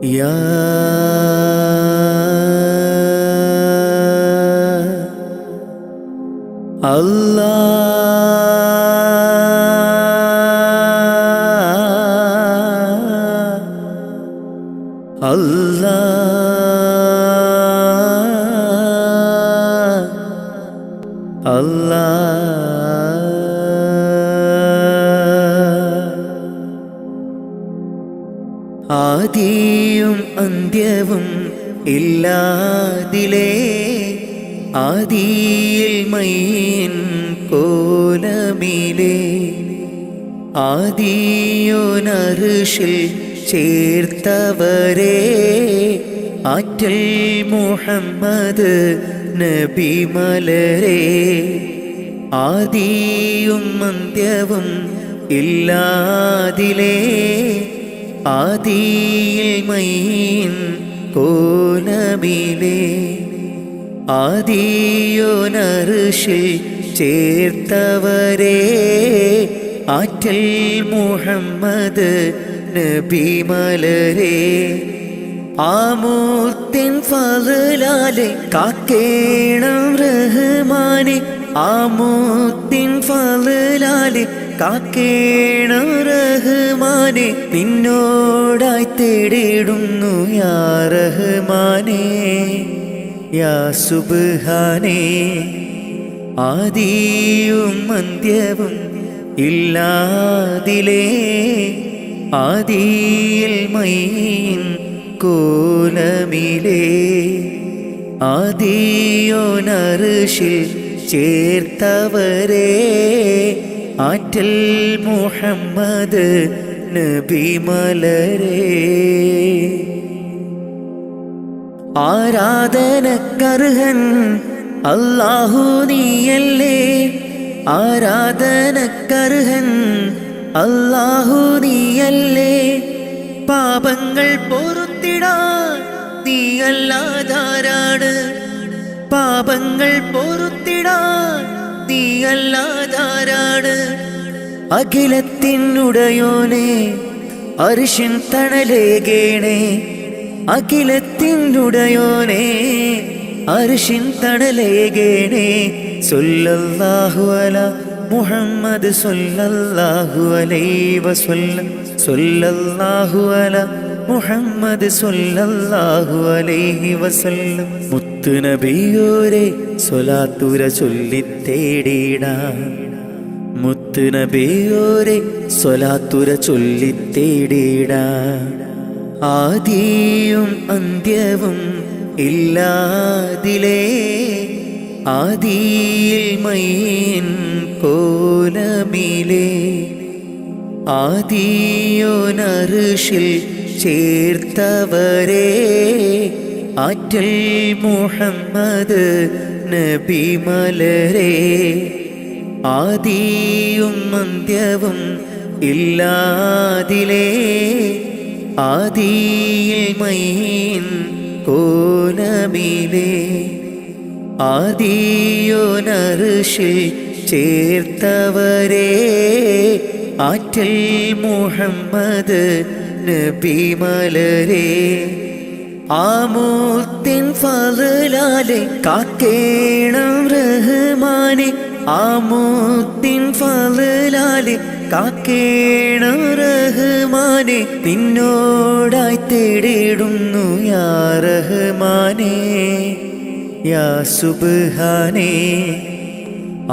يا الله الله ആദിയും അന്ത്യവും ഇല്ലാതിലേ ആദിയിൽ മൈൻ കോലമിലേ ആദിയോനർഷിൽ ചേർത്തവരേ ആറ്റൽ മുഹമ്മദ് നബി മലരേ ആദിയും അന്ത്യവും ഇല്ലാതിലേ ആദിയിൽ മൈൻ കോലമിലേ ആദിയോനർഷിൽ ചേർത്തവരേ ആറ്റൽ മുഹമ്മദ് നബി മലരേ ആമൂത്തിൻ ഫളലാലെ കാക്കേണം റഹ്മാനെ ആമൂത്തിൻ ഫളലാലെ കാക്കേണം റഹ്മാനെ നിന്നോടായി തേടിടുന്നു യാ റഹ്മാനേ യാ സുബ്ഹാനേ ആദിയും അന്ത്യവും ഇല്ലാതിലേ ആദിയിൽ മൈൻ കോലമിലേ ആദിയോനർഷിൽ ചേർത്തവരേ ആറ്റൽ മുഹമ്മദ് നബി മലരേ ആരാധനക്കർഹൻ അല്ലാഹു നീയല്ലേ ആരാധനക്കർഹൻ അല്ലാഹു നീയല്ലേ പാപങ്ങൾ പൊറുത്തിടാൻ നീയല്ലാതാരാണ് പാപങ്ങൾ പൊറുത്തിടാൻ നീയല്ലാതാരാണ് അഖിലത്തിനുടയോനെ അർശിൻ തണലേകേണേ അഖിലത്തിനുടയോനെ അർശിൻ തണലേകേണേ സല്ലല്ലാഹു അലാ മുഹമ്മദ് സല്ലല്ലാഹു അലൈഹി വസല്ലം സല്ലല്ലാഹു അലാ മുഹമ്മദ് സല്ലല്ലാഹു അലൈഹി വസല്ലം മുത്ത് നബിയോരെ സ്വലാത്തുര ചൊല്ലിത്തേടിടാം മുത്ത് നബിയോരെ സ്വലാത്തുര ചൊല്ലിത്തേടിടാം ആദിയും അന്ത്യവും ഇല്ലാതിലേ ആദിയിൽ മൈൻ കോലമിലേ ആദിയോനർഷിൽ ചേർത്തവരേ ആറ്റൽ മുഹമ്മദ് നബി മലരേ ആദിയും അന്ത്യവും ഇല്ലാതിലേ ആദിയിൽ മൈൻ കോലമിലേ ആദിയോനർഷിൽ ചേർത്തവരേ ആറ്റൽ മുഹമ്മദ് നബി മലരേ ആമൂത്തിൻ ഫളലാലെ കാക്കേണം റഹ്മാനെ ആമൂത്തിൻ ഫളലാലെ കാക്കേണം റഹ്മാനെ നിന്നോടായി തേടിടുന്നു യാ റഹ്മാനേ യാ സുബ്ഹാനേ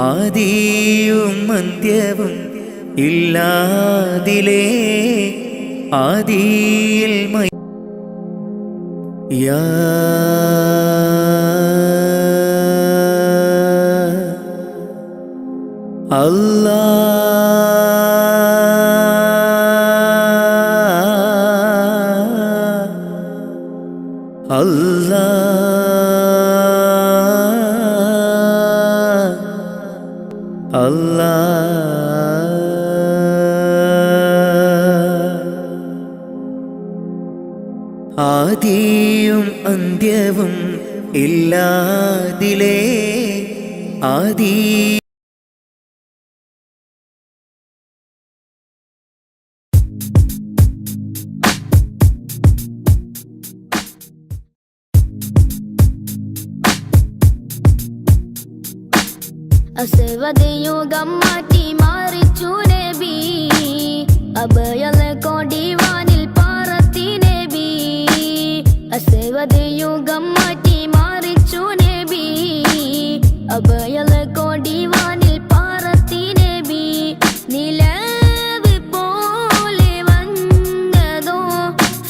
ആദിയും അന്ത്യവും ഇല്ലാതിലേ ആദിയിൽ മൈ യാ അല്ലാഹ് അല്ലാഹ് അല്ലാഹ് ആദിയും അന്ത്യവും ഇല്ലാതിലേ ആദി അസ്വദയുഗം മാറ്റി മാറിച്ചു നബി അഭയലെ കൊടിവാനിൽ പാറത്തി നബി അസ്വദയുഗം മാറ്റി മാറിച്ചു നബി അഭയലെ കൊടിവാനിൽ പാറത്തി നബി നിലവ് പോലെ വന്നതോ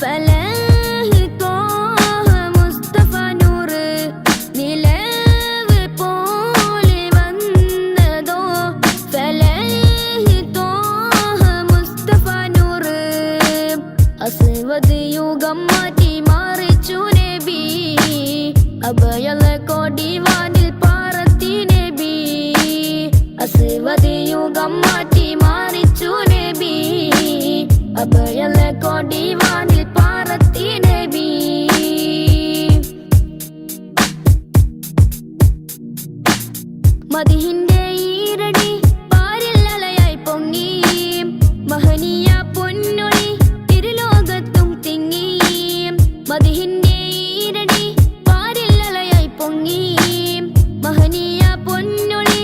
ഫലഹ് ത്വാഹ മുസ്തഫ നൂറ് നിലവ് പോലെ വന്നതോ ഫലഹ് ത്വാഹ മുസ്തഫ നൂറ് അസ്വദ് യുഗം മാറ്റി മാറിച്ചു നബി അഭയലെ കൊടിവാനിൽ പാറത്തി നബി അസ്വദ് യുഗം മാറ്റി മാറിച്ചു നബി അഭയലെ കൊടിവാനിൽ പാറത്തി നബി മദിഹിന്റെ ഈരടി പാരിൽ അലയായി പൊങ്ങി മഹനീയ പൊന്നൊളി ഇരുലോകത്തും തിങ്ങി മദിഹിന്റെ ഈരടി പാരിൽ അലയായി പൊങ്ങി മഹനീയ പൊന്നൊളി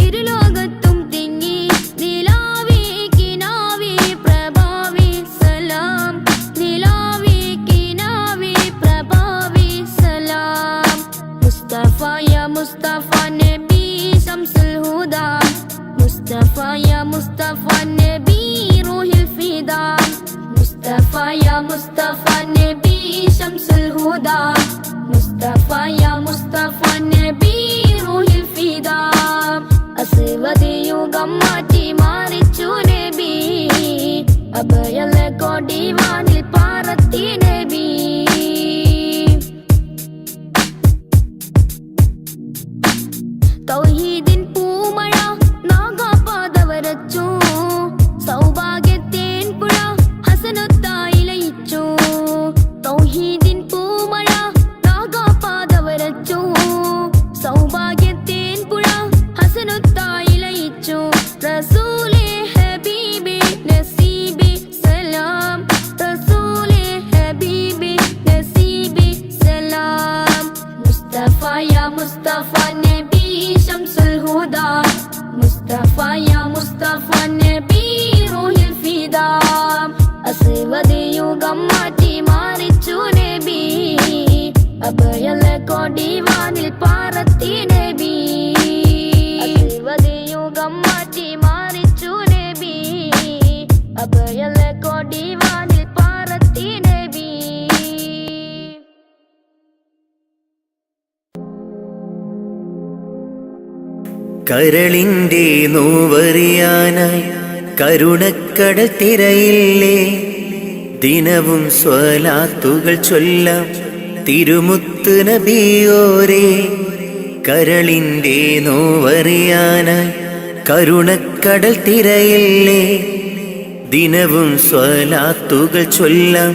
ഇരുലോകത്തും തിങ്ങി നിലാവി കിനാവി പ്രഭാവി സലാം നിലാവി കിനാവി പ്രഭാവി സലാം മുസ്തഫ യാ മുസ്തഫ നബി ശംസുൽ ഹുദാ മുസ്തഫ യാ മുസ്തഫ നബി റൂഹിൽ ഫിദാ മുസ്തഫ യാ മുസ്തഫ നബി ശംസുൽ ഹുദാ മുസ്തഫ യാ മുസ്തഫ നബി റൂഹിൽ ഫിദാ അസ്വദ് യുഗം മാറ്റി മാറിച്ചു നബി അഭയലെ കൊടിവാനിൽ പാറത്തി നബി തൗഹീദിൻ പൂമഴ നാഗാപാത വരച്ചു സൗഭാഗ്യത്തേൻ പുഴ ഹസനത്തായി ലയിച്ചു തൗഹീദിൻ പൂമഴ നാഗാപാത വരച്ചു സൗഭാഗ്യത്തേൻ പുഴ ഹസനത്തായി ലയിച്ചു റസൂലേ ഹബീബി നസീബി സലാം റസൂലേ ഹബീബി നസീബി സലാം മുസ്തഫ യാ മുസ്തഫ നബി ശംസുൽ ഹുദാ മുസ്തഫ യാ മുസ്തഫ നബി റൂഹിൽ ഫിദാ അസ്വദ് യുഗം മാറ്റി മാറിച്ചു നബി അഭയലെ കൊടിവാനിൽ പാറത്തി നബി അസ്വദ് യുഗം മാറ്റി മാറിച്ചു നബി അഭയലെ കൊടിവാനിൽ പാറത്തി നബി കരളിൻ്റെ നോവറിയാനായി കരുണക്കടൽ തിരയില്ലേ ദിനവും സ്വലാത്തുകൾ ചൊല്ലാം തിരുമുത്ത് നബിയോരേ കരളിൻ്റെ നോവറിയാനായി കരുണക്കടൽ തിരയില്ലേ ദിനവും സ്വലാത്തുകൾ ചൊല്ലാം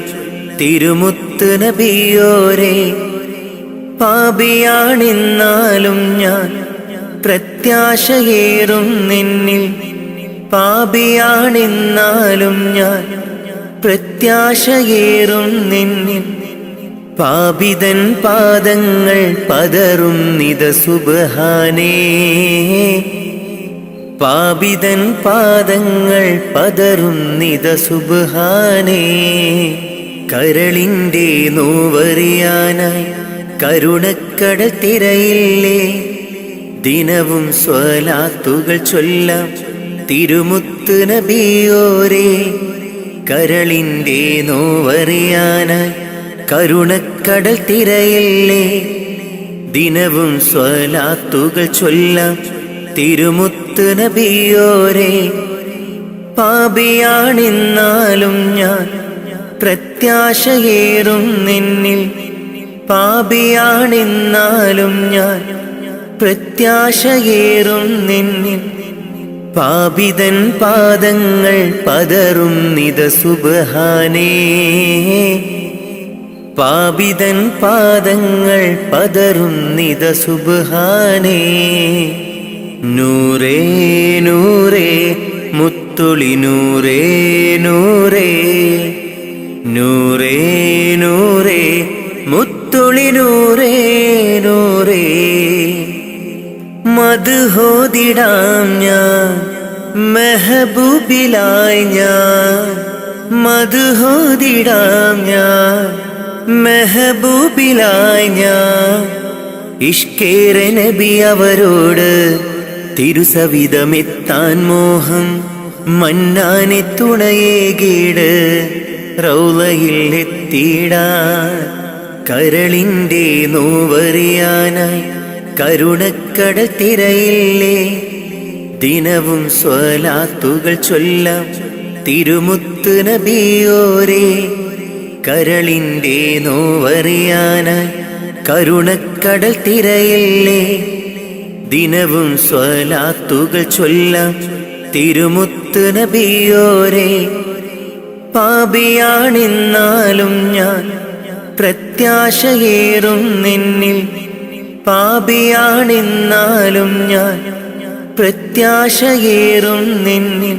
തിരുമുത്ത് നബിയോരേ പാപിയാണെന്നാലും ഞാൻ പ്രത്യാശയേറും നിന്നിൽ പാപിയാണെന്നാലും ഞാൻ പ്രത്യാശയേറും നിന്നിൽ പാപിതൻ പാദങ്ങൾ പതറും നിത സുബ്ഹാനേ പാപിതൻ പാദങ്ങൾ പതറും നിത സുബ്ഹാനേ കരളിൻ്റെ നോവറിയാനായി കരുണക്കടൽ തിരയില്ലേ ദിനവും സ്വലാത്തുകൾ ചൊല്ലാം തിരുമുത്ത് നബിയോരേ കരളിൻ്റെ നോവറിയാനായി കരുണക്കടൽ തിരയില്ലേ ദിനവും സ്വലാത്തുകൾ ചൊല്ലാം തിരുമുത്ത് നബിയോരേ പാപിയാണെന്നാലും ഞാൻ പ്രത്യാശയേറും നിന്നിൽ പാപിയാണെന്നാലും ഞാൻ പ്രത്യാശയേറും നിന്നിൽ പാപിതൻ പാദങ്ങൾ പതറും നിത സുബ്ഹാനേ പാപിതൻ പാദങ്ങൾ പതറും നിത സുബ്ഹാനേ നൂറേ നൂറേ മുത്തുളി നൂറേ നൂറേ നൂറേ നൂറേ മുത്തുളി നൂറേ നൂറേ മദ്ഹോദിട ചൊല്ലിടാം ഞാൻ മെഹബൂബിലായി ഞാൻ മദ്ഹോദിടാം ഞാൻ മെഹബൂബിലായി ഞാൻ ഇഷ്കേറെ നബി അവരോട് തിരുസവിധമെത്താൻ മോഹം മന്നാനെ തുണയേകീട് റൗളയിൽ എത്തിയിടാൻ കരളിൻ്റെ നോവറിയാനായി കരുണക്കടൽ തിരയില്ലേ ദിനവും സ്വലാത്തുകൾ ചൊല്ലാം തിരുമുത്ത് നബിയോരേ കരളിൻ്റെ നോവറിയാനായി കരുണക്കടൽ തിരയില്ലേ ദിനവും സ്വലാത്തുകൾ ചൊല്ലാം തിരുമുത്ത് നബിയോരേ പാപിയാണെന്നാലും ഞാൻ പ്രത്യാശയേറും നിന്നിൽ പാപിയാണെന്നാലും ഞാൻ പ്രത്യാശയേറും നിന്നിൽ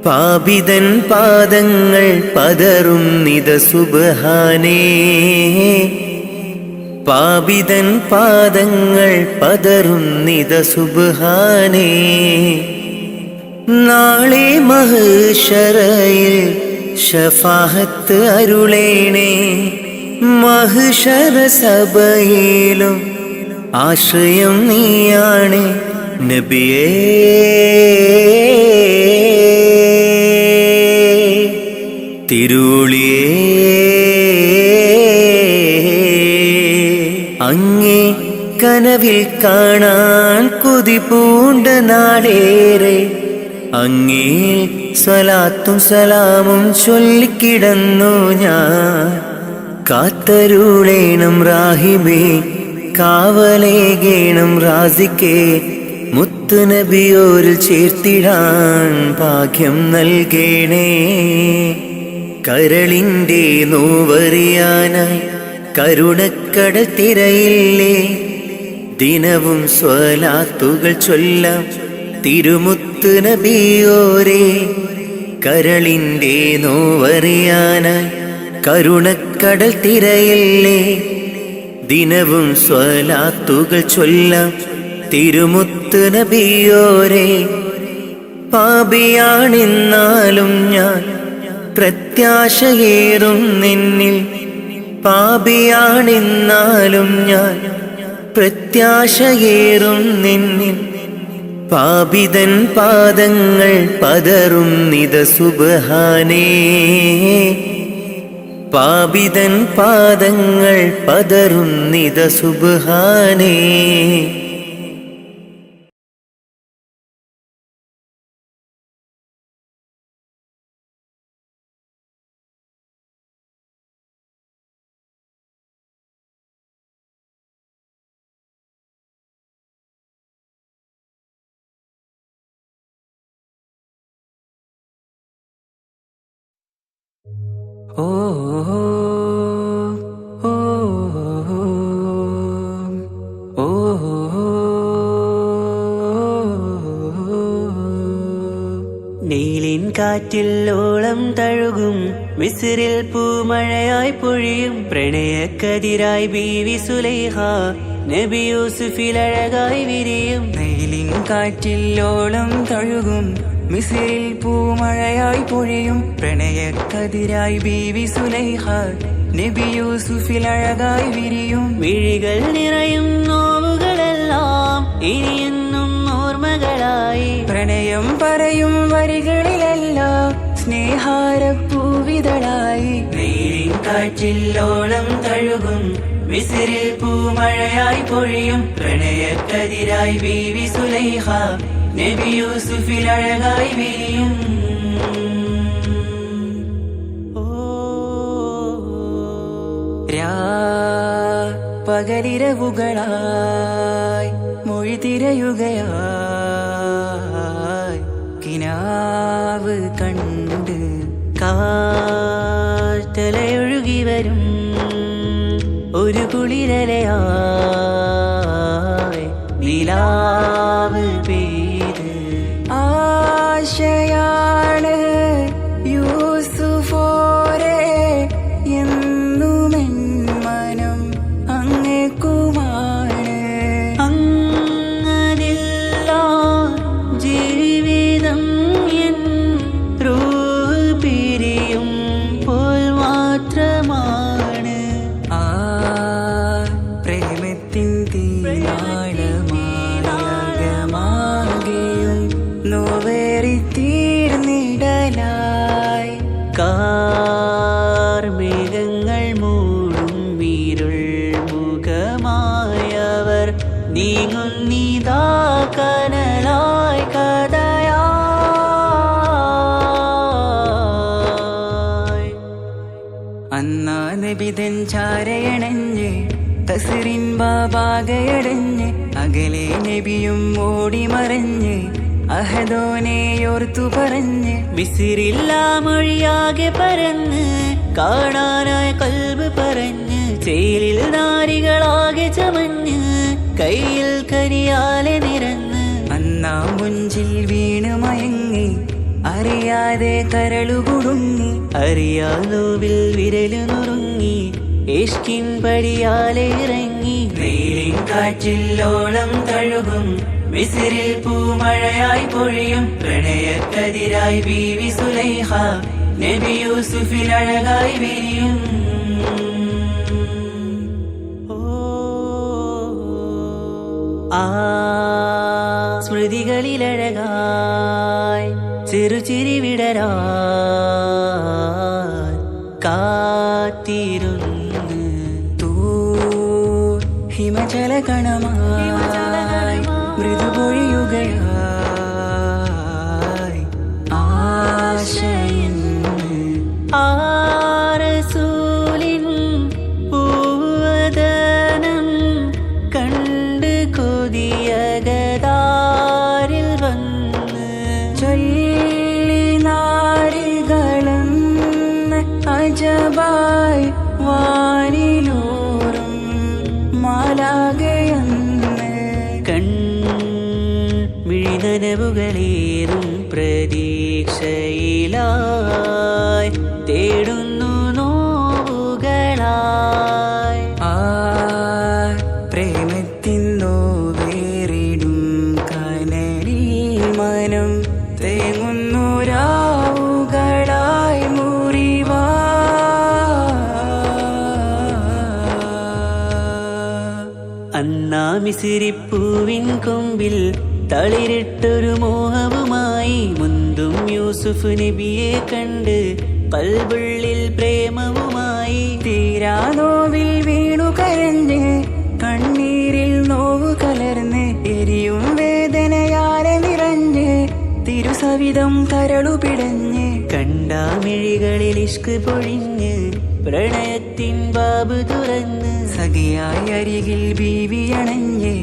പാപിതൻ പാദങ്ങൾ പതറും നിത സുബ്ഹാനേ പാപിതൻ പാദങ്ങൾ പതറും നിത സുബ്ഹാനേ നാളെ മഹ്ശറയിൽ ശഫാഅത്ത് അരുളേണേ മഹ്ശറ സഭയിലും ആശ്രയം നീയാണ് നബിയേ തിരുളിയേ അങ്ങേ കനവിൽ കാണാൻ കൊതി പൂണ്ട നാടേറെ അങ്ങേ സ്വലാത്തും സലാമും ചൊല്ലിക്കിടന്നു ഞാൻ കാത്തരുളേണം റാഹിമേ കാവലേകേണം റാസിക്കേ മുത്ത് നബിയോരിൽ ചേർത്തിടാൻ ഭാഗ്യം നൽകേണേ കരളിൻ്റെ നോവറിയാനായി കരുണക്കടൽ തിരയില്ലേ ദിനവും സ്വലാത്തുകൾ ചൊല്ലാം തിരുമുത്ത് നബിയോരേ കരളിൻ്റെ നോവറിയാനായി കരുണക്കടൽ തിരയില്ലേ ദിനവും സ്വലാത്തുകൾ ചൊല്ലാം തിരുമുത്ത് നബിയോരേ പാപിയാണെന്നാലും ഞാൻ പ്രത്യാശയേറും നിന്നിൽ പാപിയാണെന്നാലും ഞാൻ പ്രത്യാശയേറും നിന്നിൽ പാപിതൻ പാദങ്ങൾ പതറും നിത സുബ്ഹാനേ പാപിതൻ പാദങ്ങൾ പതറും നിത സുബ്ഹാനേ ഓ ഓ ഓ നീലിൻ കാറ്റിൽ ഓളം തഴുകും മിസ്രിൽ പൂമഴയായി പൊഴിയും പ്രണയക്കതിരായി ബീവി സുലൈഹ നബി യൂസുഫിൽ അഴകായി വിരിയും നീലിൻ കാറ്റിൽ ഓളം തഴുകും മിസ്രിൽ പൂമഴയായി പൊഴിയും പ്രണയക്കതിരായി ബീവി സുലൈഹ നബി യൂസുഫിൽ അഴകായി വിരിയും മിഴികൾ നിറയും നോവുകളെല്ലാം ഇനിയെന്നും ഓർമ്മകളായി പ്രണയം പറയും വരികളിലെല്ലാം സ്നേഹാരപ്പൂവിതളായി നീലിൻ കാറ്റിൽ ഓളം തഴുകും മിസ്രിൽ പൂമഴയായി പൊഴിയും പ്രണയക്കതിരായി ബീവി സുലൈഹ നബി യൂസുഫിൽ അഴകായി വിരിയും പകലിരവുകളായി മൊഴി തിരയുകയായി കിനാവ് കണ്ട് കാറ്റലയൊഴുകി വരും ഒരു കുളിരലയായി നിലാവ് പെയ്ത് ആശയാണ് യൂസുഫോരെ എന്നുമെൻ മനം അങ്ങേക്കുമാണ് അങ്ങനെല്ലാം കാർമേഘങ്ങൾ മൂടും വീരുൾ മുഖമായവർ നീങ്ങുന്നിതാ കനലായി കഥയായി. അന്നാ നബിതൻ ചാരയണഞ്ഞ് തസ്റിൻ ബാബാകയടഞ്ഞ് അകലെ നബിയും ഓടി മറഞ്ഞ് അഹദോനെയോർത്തു പറഞ്ഞ് മിസിറില്ലാ മൊഴിയാകെ പരന്ന് കാണാനായ കൽബ് പറഞ്ഞ് ചേലിൽ നാരികളാകെ ചമഞ്ഞ് കയ്യിൽ കരിയാലെ നിരന്ന് അന്നാ മുഞ്ചിൽ വീണ് മയങ്ങി അറിയാതെ കരളുകുടുങ്ങി അറിയാലോവിൽ വിരലു നുറുങ്ങി ഇഷ്കിൻ പടിയാലെ ഇറങ്ങി വെയിലിൻ കാറ്റില്ലോളം തഴുകും മിസിറിൽ പൂമഴയായി പൊഴിയും പ്രണയക്കതിരായി ബീവി സുലൈഹ നബി യൂസുഫിൽ അഴകായി വിരിയും. ആ സ്മൃതികളിലഴകായി ചെറുചിരി വിടരാൻ കാത്തിരുന്ന് ഹിമജല കണമായി മൃദുപൊഴിയുകയായി ആശയിന്ന് ആരസൂലിൻ പൂവദനം കണ്ട് കൊതിയകതാരിൽ വന്ന് ചൊല്ലി നാരികളും അജബായി വാനിലൂറും മാലാകയെന്ന് മിഴിനനവുകളേറും പ്രതീക്ഷയിലായി തേടുന്നു നോവുകളായി. ആ പ്രേമത്തിൻ നോവേറിടും കനലിൽ മനം തേങ്ങുന്നു രാവുകളായി മുറിവാ. അന്നാ മിസിരിപ്പൂവിൻ കൊമ്പിൽ തളിരിട്ടൊരു മോഹവുമായി മുന്തും യൂസുഫ് നബിയെ കണ്ട് കൽബുള്ളിൽ പ്രേമവുമായി തീരാ നോവിൽ വീണു കരഞ്ഞ് കണ്ണീരിൽ നോവ് കലർന്ന് എരിയും വേദനയാലെ നിറഞ്ഞ് തിരുസവിധം കരളു പിടഞ്ഞ് കണ്ടാമിഴികളിൽ ഇഷ്ക് പൊഴിഞ്ഞ് പ്രണയത്തിൻ ബാബ് തുറന്ന് സഖിയായി അരികിൽ ബീവി അണഞ്ഞ്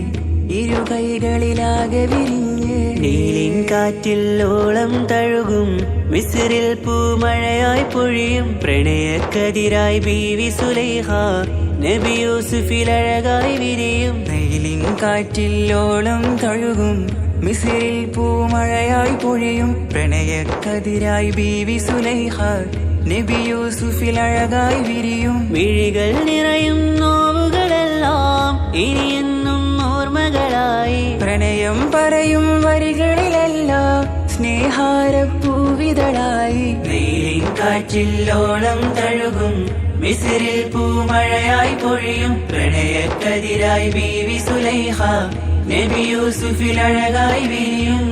ഇരു കൈകളിലാകെ വിരിഞ്ഞ് നീലിൻ കാറ്റില്ലോളം തഴുകും മിസിറിൽ പൂമഴയായി പൊഴിയും പ്രണയക്കതിരായി ബീവി സുലൈഹ നബി യൂസുഫിൽ അഴകായി വിരിയും. നീലിൻ കാറ്റില്ലോളം തഴുകും മിസിറിൽ പൂമഴയായി പൊഴിയും പ്രണയക്കതിരായി ബീവി സുലൈഹ നബി യൂസുഫിൽ അഴകായി വിരിയും. മിഴികൾ നിറയും നോവുകളെല്ലാം ഇനിയെന്നും ഓർമ്മകളായി പ്രണയം പറയും വരികളിലെല്ലാം സ്നേഹാരപ്പൂവിതളായി. നീലിൻ കാറ്റില്ലോളം തഴുകും മിസിറിൽ പൂമഴയായി പൊഴിയും പ്രണയക്കതിരായി ബീവി സുലൈഹ നബി യൂസുഫിൽ അഴകായി വിരിയും.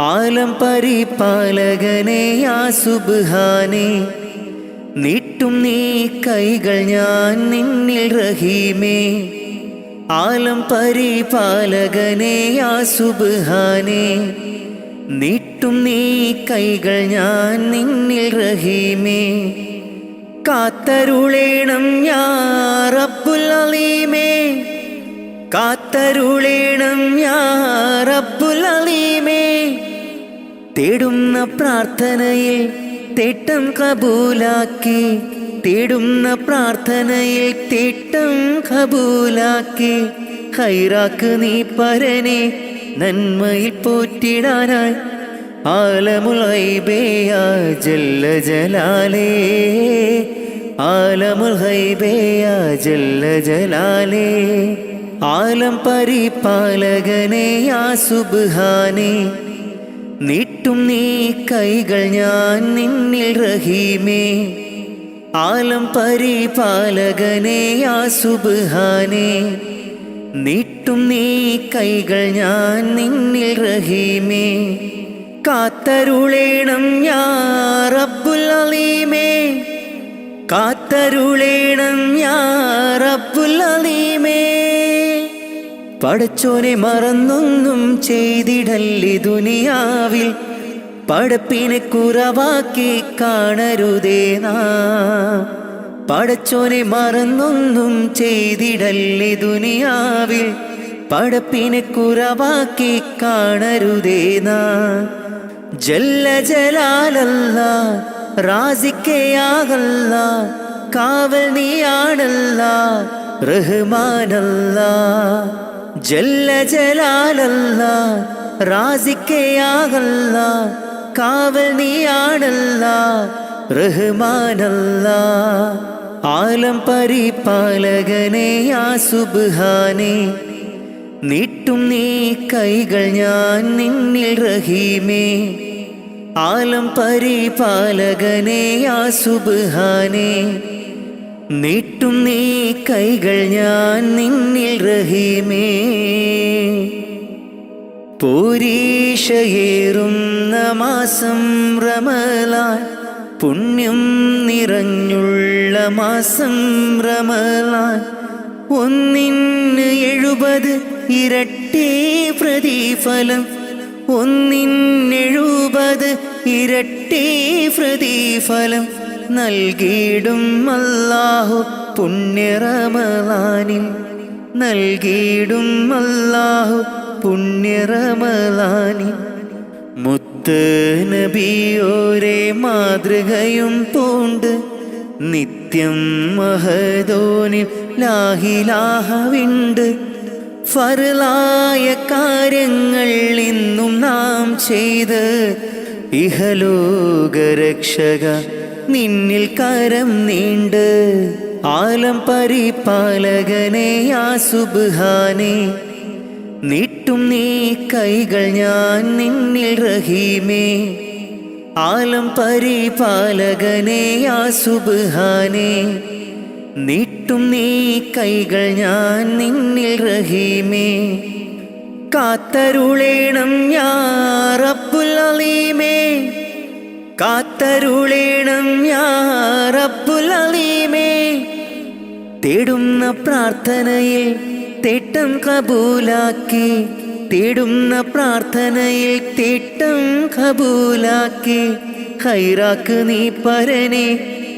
ആലം പരിപാലകനെ യാ സുബ്ഹാനേ, നീട്ടും നീ കൈകൾ ഞാൻ നിന്നിൽ റഹീമേ. ആലം പരിപാലകനെ യാ സുബ്ഹാനേ, നീട്ടും നീ കൈകൾ ഞാൻ നിന്നിൽ റഹീമേ. കാത്തരുളേണം യാ റബ്ബുൽ അലീമേ, കാത്തരുളേണം യാ റബ്ബുൽ അലീമേ. തേടുന്ന പ്രാർത്ഥനയിൽ തേട്ടം കബൂലാക്കി, തേടുന്ന പ്രാർത്ഥനയിൽ തേട്ടം കബൂലാക്കി. ഖൈറാക്ക് നീ പരനെ നന്മയിൽ പോറ്റിടാനായി. ആലമുൽ ഗൈബേ യാ ജല്ല ജലാലേ, ആലമുൽ ഗൈബേ യാ ജല്ല ജലാലേ. ആലം പരിപാലകനെ യാ സുബ്ഹാനേ, നീട്ടും നീ കൈകൾ ഞാൻ നിന്നിൽ റഹീമേ. ആലം പരിപാലകനെ യാ സുബ്ഹാനേ, നീട്ടും നീ കൈകൾ ഞാൻ നിന്നിൽ റഹീമേ. കാത്തരുളേണം യാ റബ്ബുൽ അലീമേ, കാത്തരുളേണം യാ റബ്ബുൽ അലീമേ. പടച്ചോനെ മറന്നൊന്നും ചെയ്തിടല്ലേ ദുനിയാവിൽ, പടപ്പിനെ കുറവാക്കി കാണരുതേ നാം. പടച്ചോനെ മറന്നൊന്നും ചെയ്തിടല്ലേ ദുനിയാവിൽ, പടപ്പിനെ കുറവാക്കി കാണരുതേ നാം. ജല്ല ജലാലല്ലാ റാസിക്കയാകല്ലാ, കാവൽ നീയാണല്ലാ റഹ്മാനല്ലാ. ജല്ല ജലാലല്ലാ റാസിക്കയാകല്ലാ, കാവൽ നീയാണല്ലാ റഹ്മാനല്ലാ. ആലം പരിപാലകനെ യാ സുബ്ഹാനേ, നീട്ടും നീ കൈകൾ ഞാൻ നിന്നിൽ റഹീമേ. ആലം പരിപാലകനെ യാ സുബ്ഹാനേ, നീട്ടും നീ കൈകൾ ഞാൻ നിന്നിൽ റഹീമേ. പോരീഷയേറുന്ന മാസം റമളാൻ, പുണ്യം നിറഞ്ഞുള്ള മാസം റമളാൻ. 1-70 ഇരട്ടി പ്രതിഫലം, 1-70 ഇരട്ടി പ്രതിഫലം നൽകിയിടും അല്ലാഹു പുണ്യ റമളാനിൽ, നൽകിയിടും അല്ലാഹു പുണ്യ റമളാനിൽ. മുത്ത് നബിയോരെ മാതൃകയും പൂണ്ട്, നിത്യം മഹദോനിൽ ലാഹിലാഹവിണ്ട്. ഫർലായ കാര്യങ്ങൾ ഇന്നും നാം ചെയ്ത്, ഇഹലോകരക്ഷക നിന്നിൽ കരം നീണ്ട്. ആലം പരിപാലകനെ യാ സുബ്ഹാനേ, നീട്ടും നീ കൈകൾ ഞാൻ നിന്നിൽ റഹീമേ. ആലം പരിപാലകനെ യാ സുബ്ഹാനേ, നീട്ടും നീ കൈകൾ ഞാൻ നിന്നിൽ റഹീമേ. കാത്തരുളേണം യാ റബ്ബുൽ അലീമേ, കാത്തരുളേണം യാ റബ്ബുൽ അലീമേ. തേടുന്ന പ്രാർത്ഥനയിൽ തേട്ടം കബൂലാക്കി, തേടുന്ന പ്രാർത്ഥനയിൽ തേട്ടം കബൂലാക്കി. ഖൈറാക്ക് നീ പരനെ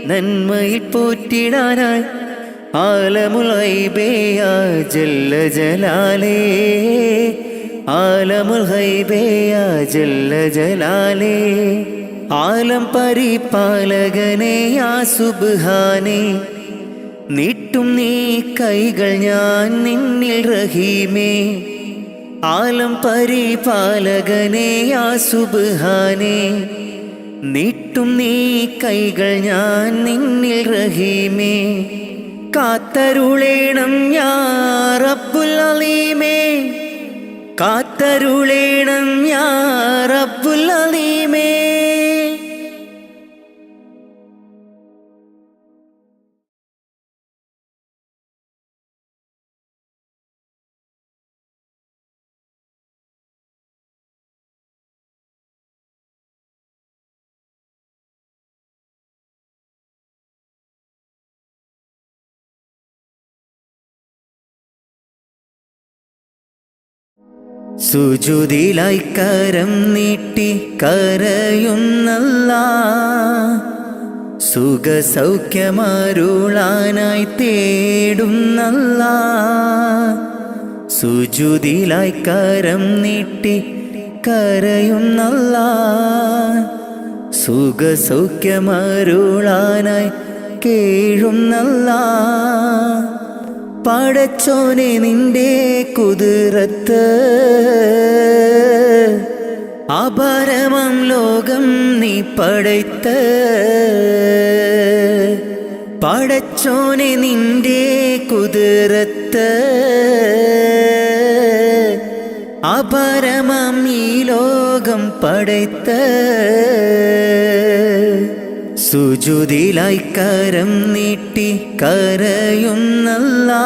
നന്മയിൽ പോറ്റിടാനായി. ആലമുൽ ഗൈബേ യാ ജല്ല ജലാലേ, ആലമുൽ ഗൈബേ യാ ജല്ല ജലാലേ. ആലം പരിപാലകനെ യാ സുബ്ഹാനേ, നീട്ടും നീ കൈകൾ ഞാൻ നിന്നിൽ റഹീമേ. ആലം പരിപാലകനെ യാ സുബ്ഹാനേ, നീട്ടും നീ കൈകൾ ഞാൻ നിന്നിൽ റഹീമേ. കാത്തരുളേണം യാ റബ്ബുൽ അലീമേ, കാത്തരുളേണം യാ റബ്ബുൽ അലീമേ. സുജൂദിലായി കരം നീട്ടി കരയുന്നല്ലാ, സുഖസൗഖ്യമരുളാനായി തേടുന്നല്ലാ. സുജൂദിലായി കരം നീട്ടി കരയുന്നല്ലാ, സുഖസൗഖ്യമരുളാനായി കേഴുന്നല്ലാ. പടച്ചോനെ നിന്റെ കുതിരത്ത് അപാരമാം ലോകം നീ പടയ്ത്ത്. പടച്ചോനെ നിന്റെ കുതിരത്ത് അപാരമാം ഈ ലോകം പടയ്ത്ത്. സുജൂദിലായി കരം നീട്ടി കരയുന്നല്ലാ,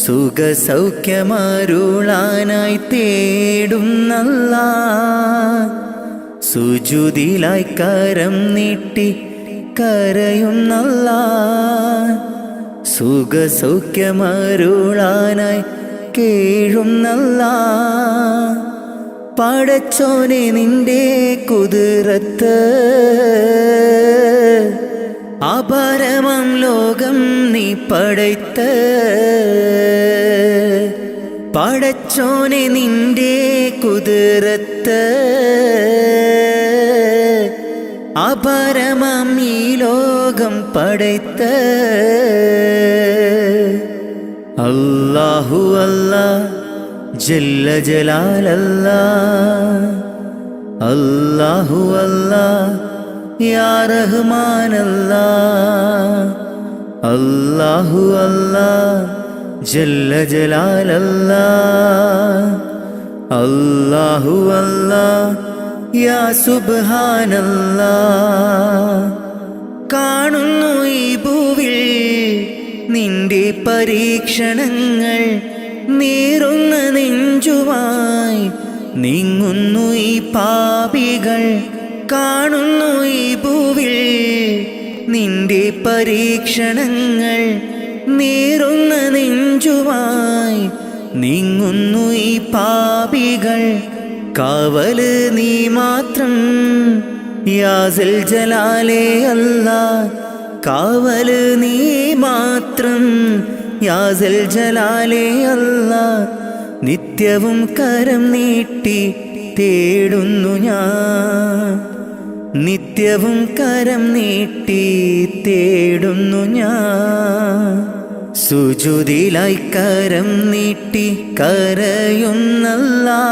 സുഖസൗഖ്യമരുളാനായി തേടുന്നല്ലാ. സുജൂദിലായി കരം നീട്ടി കരയുന്നല്ലാ, സുഖസൗഖ്യമരുളാനായി കേഴുന്നല്ലാ. പടച്ചോനെ നിന്റെ കുതിരത്ത് അപാരമാം ലോകം നീ പടയ്ത്ത്. പടച്ചോനെ നിന്റെ കുതിരത്ത് അപാരമാം ഈ ലോകം പടയ്ത്ത്. അല്ലാഹു അല്ലാ ജല്ല ജലാലല്ലാ, അല്ലാഹു അല്ലാ യാ റഹ്മാനല്ലാ, അല്ലാഹു അല്ലാ ജല്ല ജലാലല്ലാ, അല്ലാഹു അല്ലാ യാ സുബ്ഹാനല്ലാ. കാണുന്നു ഈ ഭൂവിൽ നിന്റെ പരീക്ഷണങ്ങൾ, നീറുന്ന നെഞ്ചുമായി നീങ്ങുന്നു ഈ പാപികൾ. കാണുന്നു ഈ ഭൂവിൽ നിന്റെ പരീക്ഷണങ്ങൾ, നീറുന്ന നെഞ്ചുമായി നീങ്ങുന്നു ഈ പാപികൾ. കാവല് നീ മാത്രം യാ സൽ ജലാലേ അല്ലാ, കാവല് നീ മാത്രം യാ സൽ ജലാലേ അല്ലാ. നിത്യവും കരം നീട്ടി തേടുന്നു ഞാൻ, നിത്യവും കരം നീട്ടി തേടുന്നു ഞാൻ. സുജൂദിലായി കരം നീട്ടി കരയുന്നല്ലാ,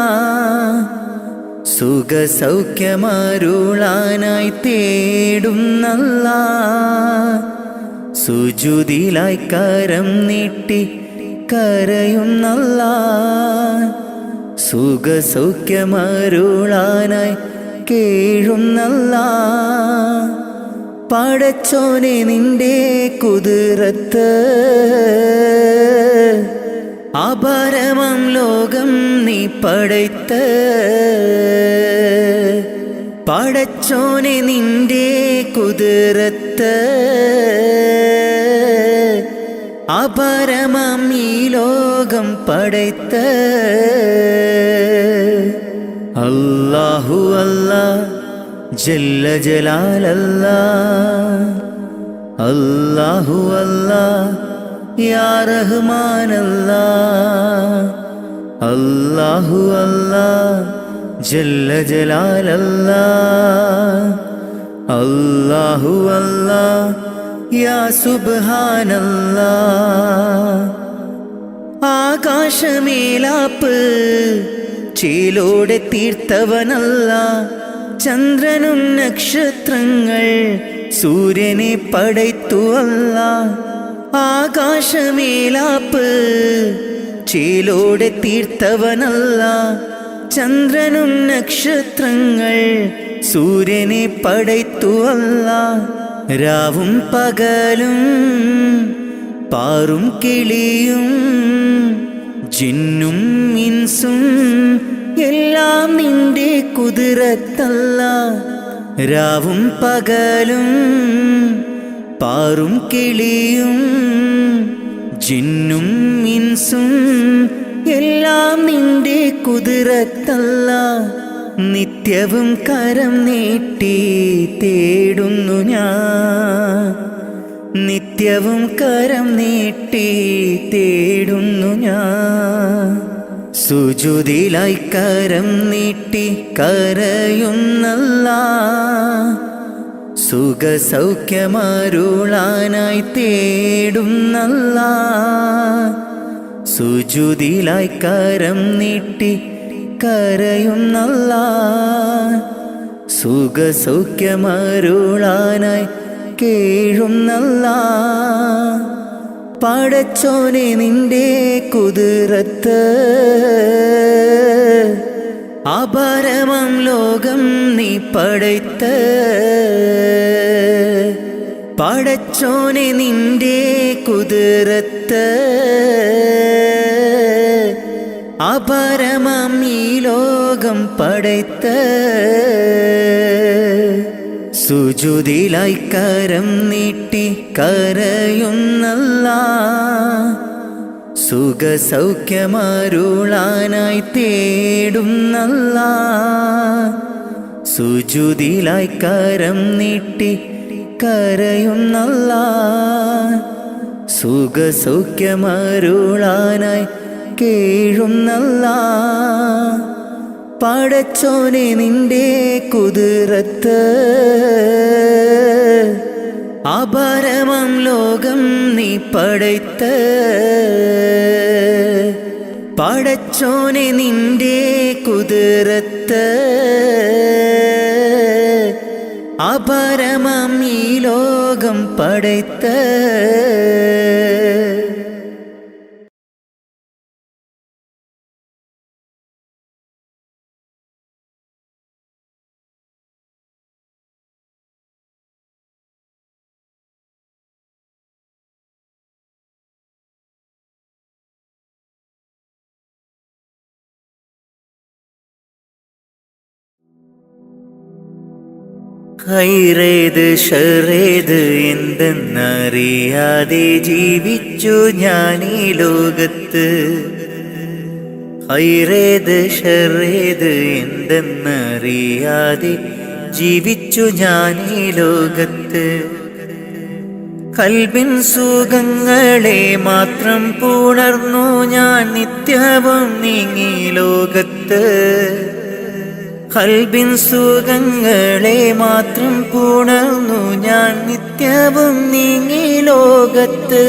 സുഖസൗഖ്യമരുളാനായി തേടുന്നല്ലാ. സുജൂദിലായി കരം നീട്ടി കരയുന്നല്ലാ, സുഖസൗഖ്യമരുളാനായി കേഴുന്നല്ലാ. പടച്ചോനെ നിന്റെ കുതിരത്ത് അപാരമാം ലോകം നീ പടയ്ത്ത്. പടച്ചോനെ നിന്റെ കുതിരത്ത് അപാരമാം ഈ ലോകം പടയ്ത്ത്. അല്ലാഹു അല്ലാ ജല്ല ജലാലല്ലാ, അല്ലാഹു അല്ലാ യാ റഹ്മാനല്ലാ, അല്ലാഹു അല്ലാ ജല്ല ജലാലല്ലാ, അല്ലാഹു അല്ലാ യാ സുബ്ഹാനല്ലാ. ആകാശമേലാപ്പ് ചേലോടെ തീർത്തവനല്ല, ചന്ദ്രനും നക്ഷത്രങ്ങൾ സൂര്യനെ പടയ്ത്തു അല്ല. ആകാശമേലാപ്പ് ചേലോടെ തീർത്തവനല്ല, ചന്ദ്രനും നക്ഷത്രങ്ങൾ സൂര്യനെ പടയ്ത്തു അല്ല. രാവും പകലും പാറും കിളിയും ജിന്നും ഇൻസും എല്ലാം നിന്റെ കുതിരത്തല്ല. രാവും പകലും പാറും കിളിയും ജിന്നും ഇൻസും എല്ലാം നിന്റെ കുതിരത്തല്ല നിത്യവും കരം നീട്ടി തേടുന്നു ഞാൻ, നിത്യവും കരം നീട്ടി തേടുന്നു ഞാൻ. സുജൂദിലായി കരം നീട്ടി കരയുന്നല്ലാ, സുഖസൗഖ്യമരുളാനായി തേടുന്നല്ലാ. സുജൂദിലായി കരം നീട്ടി കരയുന്നല്ലാ, സുഖസൗഖ്യമരുളാനായി കേഴുന്നല്ലാ. പടച്ചോനെ നിന്റെ കുതിരത്ത് അപാരമാം ലോകം നീ പടയ്ത്ത്. പടച്ചോനെ നിന്റെ കുതിരത്ത് അപാരമാം ഈ ലോകം പടയ്ത്ത്. സുജൂദിലായി കരം നീട്ടി കരയുന്നല്ലാ, സുഖസൗഖ്യമരുളാനായി തേടുന്നല്ലാ. സുജൂദിലായി കരം നീട്ടി കരയുന്നല്ലാ, സുഖസൗഖ്യമരുളാനായി കേഴുന്നല്ലാ. പടച്ചോനെ നിന്റെ കുതിരത്ത് അപാരമാം ലോകം നീ പടയ്ത്ത്. പടച്ചോനെ നിന്റെ കുതിരത്ത് അപാരമാം ഈ ലോകം പടയ്ത്ത്. ഹൈറേത് ഷറേത് എന്തെന്നറിയാതെ ജീവിച്ചു ഞാൻ ഈ ലോകത്ത്. ഹൈറേത് ഷറേത് എന്തെന്നറിയാതെ ജീവിച്ചു ഞാൻ ഈ ലോകത്ത്. കൽബിൻ സുഖങ്ങളെ മാത്രം പുണർന്നു ഞാൻ നിത്യവും നീങ്ങി ലോകത്ത്. കൽബിൻ സുഖങ്ങളെ മാത്രം പുണർന്നു ഞാൻ നിത്യവും നീങ്ങി ലോകത്ത്.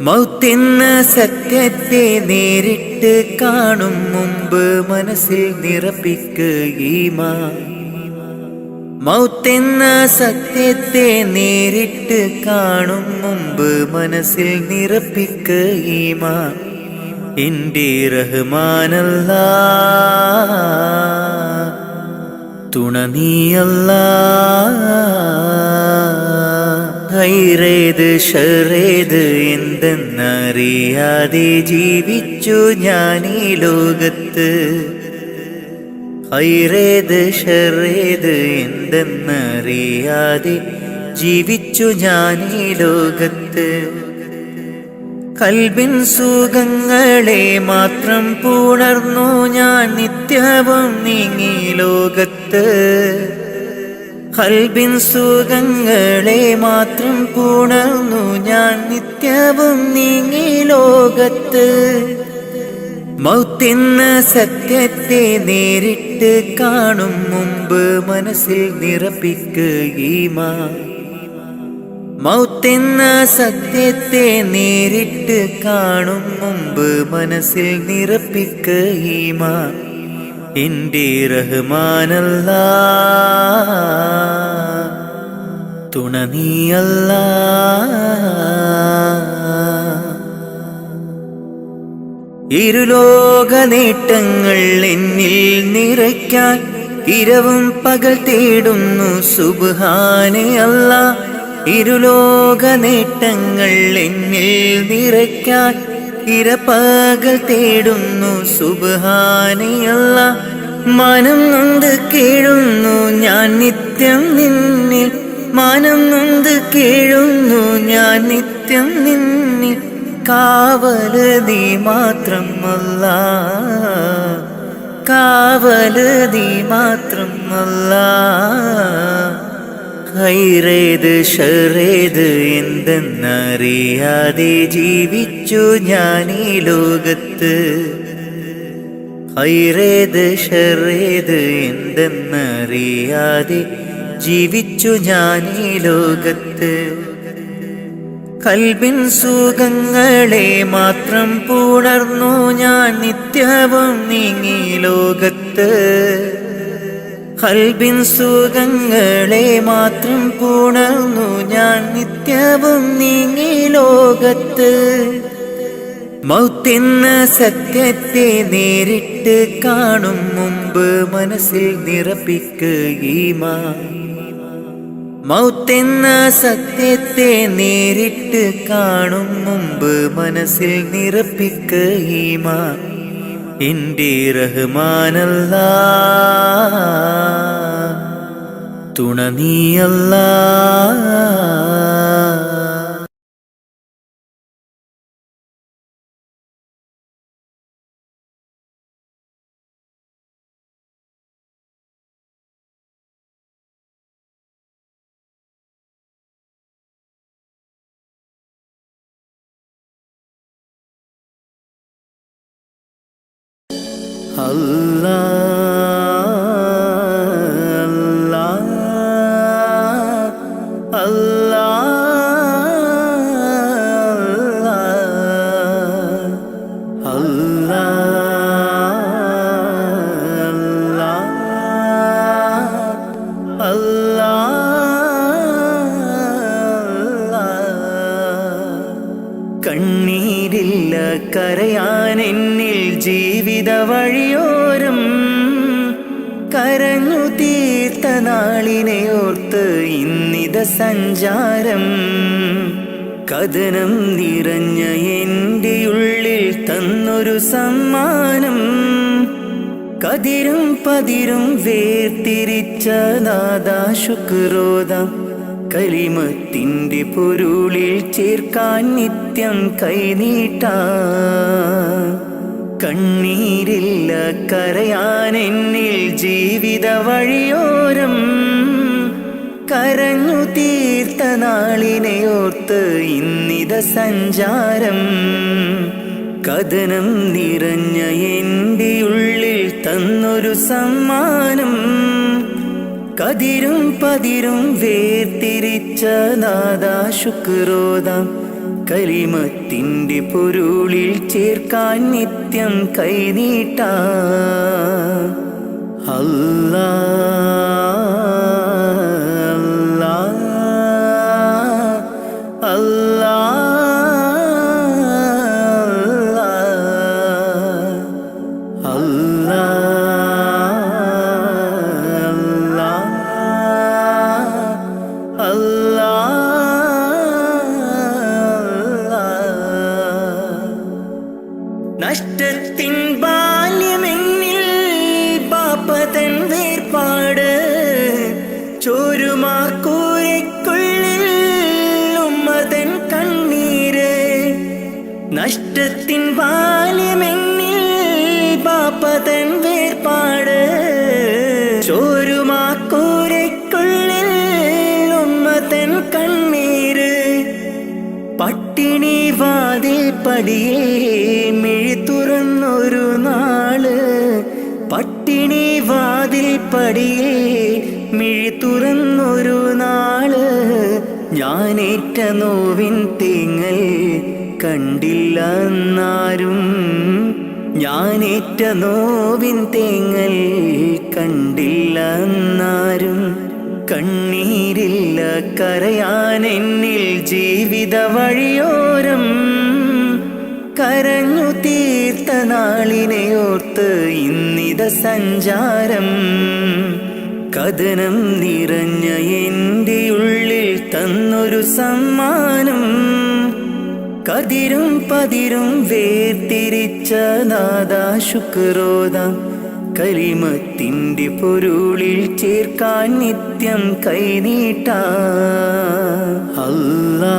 മൗത്തെന്ന സത്യത്തെ നേരിട്ട് കാണും മുമ്പ് മനസ്സിൽ നിറപ്പിക്കുകീമാൻ. മൗത്തെന്ന സത്യത്തെ നേരിട്ട് കാണും മുമ്പ് മനസ്സിൽ നിറപ്പിക്കുകീമാൻ. എന്റെ റഹ്മാനല്ലാ തുണ നീയല്ലാ. ഹൈറേത് ഷറേത് എന്തെന്നറിയാതെ ജീവിച്ചു ഞാൻ ഈ ലോകത്ത്. ഹൈറേത് ഷറേത് എന്തെന്നറിയാതെ ജീവിച്ചു ഞാൻ ഈ ലോകത്ത്. കൽബിൻ സുഖങ്ങളെ മാത്രം പുണർന്നു ഞാൻ നിത്യവും നീങ്ങി ലോകത്ത്. കൽബിൻ സുഖങ്ങളെ മാത്രം പുണർന്നു ഞാൻ നിത്യവും നീങ്ങി ലോകത്ത്. മൗത്തെന്ന സത്യത്തെ നേരിട്ട് കാണും മുമ്പ് മനസ്സിൽ നിറപ്പിക്കുകീമാൻ. മൗത്തെന്ന സത്യത്തെ നേരിട്ട് കാണും മുമ്പ് മനസ്സിൽ നിറപ്പിക്കുകീമാൻ. എന്റെ റഹ്മാനല്ലാ തുണ നീയല്ലാ. ഇരുലോക നേട്ടങ്ങൾ എന്നിൽ നിറയ്ക്കാൻ ഇരവും പകൽ തേടുന്നു സുബ്ഹാനെ അല്ലാ. ഇരുലോക നേട്ടങ്ങൾ എന്നിൽ നിറയ്ക്കാൻ ഇരപകൽ തേടുന്നു സുബ്ഹാനെ അല്ലാ. മനം നൊന്ത് കേഴുന്നു ഞാൻ നിത്യം നിന്നിൽ. മനം നൊന്ത് കേഴുന്നു ഞാൻ നിത്യം നിന്നിൽ. കാവല് നീ മാത്രം അല്ലാ, കാവല് നീ മാത്രം അല്ലാ. ഹൈറേത് ഷറേത് എന്തെന്നറിയാതെ ജീവിച്ചു ഞാൻ ഈ ലോകത്ത്. ഹൈറേത് ഷറേത് എന്തെന്നറിയാതെ ജീവിച്ചു ഞാൻ ഈ ലോകത്ത്. കൽബിൻ സുഖങ്ങളെ മാത്രം പുണർന്നു ഞാൻ നിത്യവും നീങ്ങി ലോകത്ത്. കൽബിൻ സുഖങ്ങളെ മാത്രം പുണർന്നു ഞാൻ നിത്യവും നീങ്ങി ലോകത്ത്. മൗത്തെന്ന സത്യത്തെ നേരിട്ട് കാണും മുമ്പ് മനസ്സിൽ നിറപ്പിക്കുകീമാൻ. മൗത്തെന്ന സത്യത്തെ നേരിട്ട് കാണും മുമ്പ് മനസ്സിൽ നിറപ്പിക്കുകീമാൻ. എൻ്റെ റഹ്മാനല്ലാ, തുണ നീയല്ലാ. അല്ലാ അല്ലാ അല്ലാ അല്ലാ അല്ലാ. കണ്ണീരില്ല കരയാൻ എന്നിൽ ജീവിത വഴിയോരം. കരഞ്ഞു തീർത്ത നാളിനെ ഓർത്ത് ഇന്നിത സഞ്ചാരം. കഥനം നിറഞ്ഞ എൻ്റെ ഉള്ളിൽ തന്നൊരു സമ്മാനം. കതിരും പതിരും വേർതിരിച്ച നാദാ ശുക്രോദാം. കലിമത്തിൻ്റെ പൊരുളിൽ ചേർക്കാൻ നിത്യം കൈനീട്ടാം. കണ്ണീരില്ല കരയാൻ എന്നിൽ ജീവിത വഴിയോരം. കരഞ്ഞു തീർത്ത നാളിനെ ഓർത്ത് ഇന്നിത സഞ്ചാരം. കഥനം നിറഞ്ഞ എൻ്റെ ഉള്ളിൽ തന്നൊരു സമ്മാനം. കതിരും പതിരും വേർതിരിച്ച നാദാ ശുക്രോദാം. കലിമത്തിൻ്റെ പൊരുളിൽ ചേർക്കാൻ നിത്യം കൈനീട്ടാം. അല്ലാ അല്ലാ അല്ലാ അല്ലാ അല്ലാ. നഷ്ടത്തിൻ ബാല്യമെന്നിൽ പാപ്പതൻ വേർപാട്. ചോരുമാക്കൂരയ്ക്കുള്ളിൽ ഉമ്മതൻ കണ്ണീര്. നഷ്ടത്തിൻ ബാല്യമെന്നിൽ പാപ്പതൻ വേർപാട്. ചോരുമാക്കൂരയ്ക്കുള്ളിൽ ഉമ്മതൻ കണ്ണീര്. പട്ടിണി വാതിൽ പടിയേ മിഴി തുറന്നൊരു നാള്. പട്ടിണി വാതിൽ പടിയേ മിഴി തുറന്നൊരു നാള്. ഞാനേറ്റ നോവിൻ തേങ്ങൽ കണ്ടില്ല എന്നാരും. ഞാനേറ്റ നോവിൻ തേങ്ങൽ കണ്ടില്ല എന്നാരും. കണ്ണീരില്ല കരയാൻ എന്നിൽ ജീവിത വഴിയോരം. കരഞ്ഞു തീർത്ത നാളിനെ ഓർത്ത് ഇന്നിത സഞ്ചാരം. കഥനം നിറഞ്ഞ എൻ്റെ ഉള്ളിൽ തന്നൊരു സമ്മാനം. കതിരും പതിരും വേർതിരിച്ച നാദാ ശുക്രോദാം. കലിമത്തിൻ്റെ പൊരുളിൽ ചേർക്കാൻ നിത്യം കൈനീട്ടാം. അല്ലാ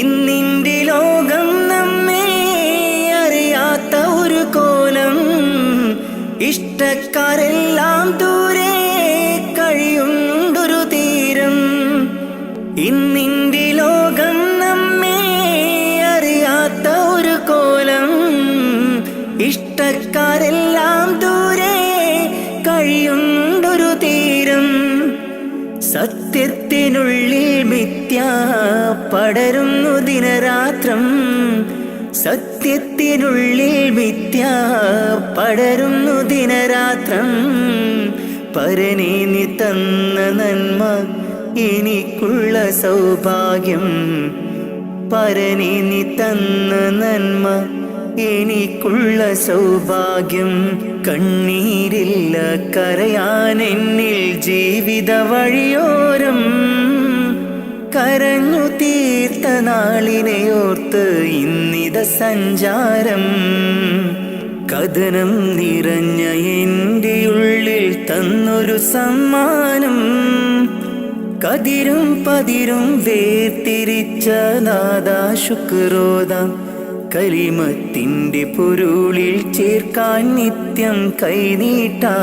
ഇന്നിന്റെ ലോകം നമ്മെ അറിയാത്ത ഒരു കോലം, ഇഷ്ടക്കാരെല്ലാം ദൂരെ കഴിയുണ്ടൊരു തീരം. ഇന്നിന്റെ ലോകം നമ്മെ അറിയാത്ത ഒരു കോലം, ഇഷ്ടക്കാരെല്ലാം ദൂരെ കഴിയുണ്ടൊരു തീരം. സത്യത്തിനുള്ളിൽ മിഥ്യ പടരുന്നു ദിനരാത്രം, സത്യത്തിനുള്ളിൽ മിഥ്യ പടരുന്നു ദിനരാത്രം. പരനേ നീ തന്ന നന്മ എനിക്കുള്ള സൗഭാഗ്യം, പരനേ നീ തന്ന നന്മ എനിക്കുള്ള സൗഭാഗ്യം. കണ്ണീരില്ല കരയാൻ എന്നിൽ ജീവിത വഴിയോരം, കരഞ്ഞു തീർത്ത നാളിനെയോർത്ത് ഇന്നിത സഞ്ചാരം. കഥനം നിറഞ്ഞ എൻ്റെ ഉള്ളിൽ തന്നൊരു സമ്മാനം, കതിരും പതിരും വേർതിരിച്ച നാദാ ശുക്രോദാം. കലിമത്തിൻ്റെ പൊരുളിൽ ചേർക്കാൻ നിത്യം കൈനീട്ടാ.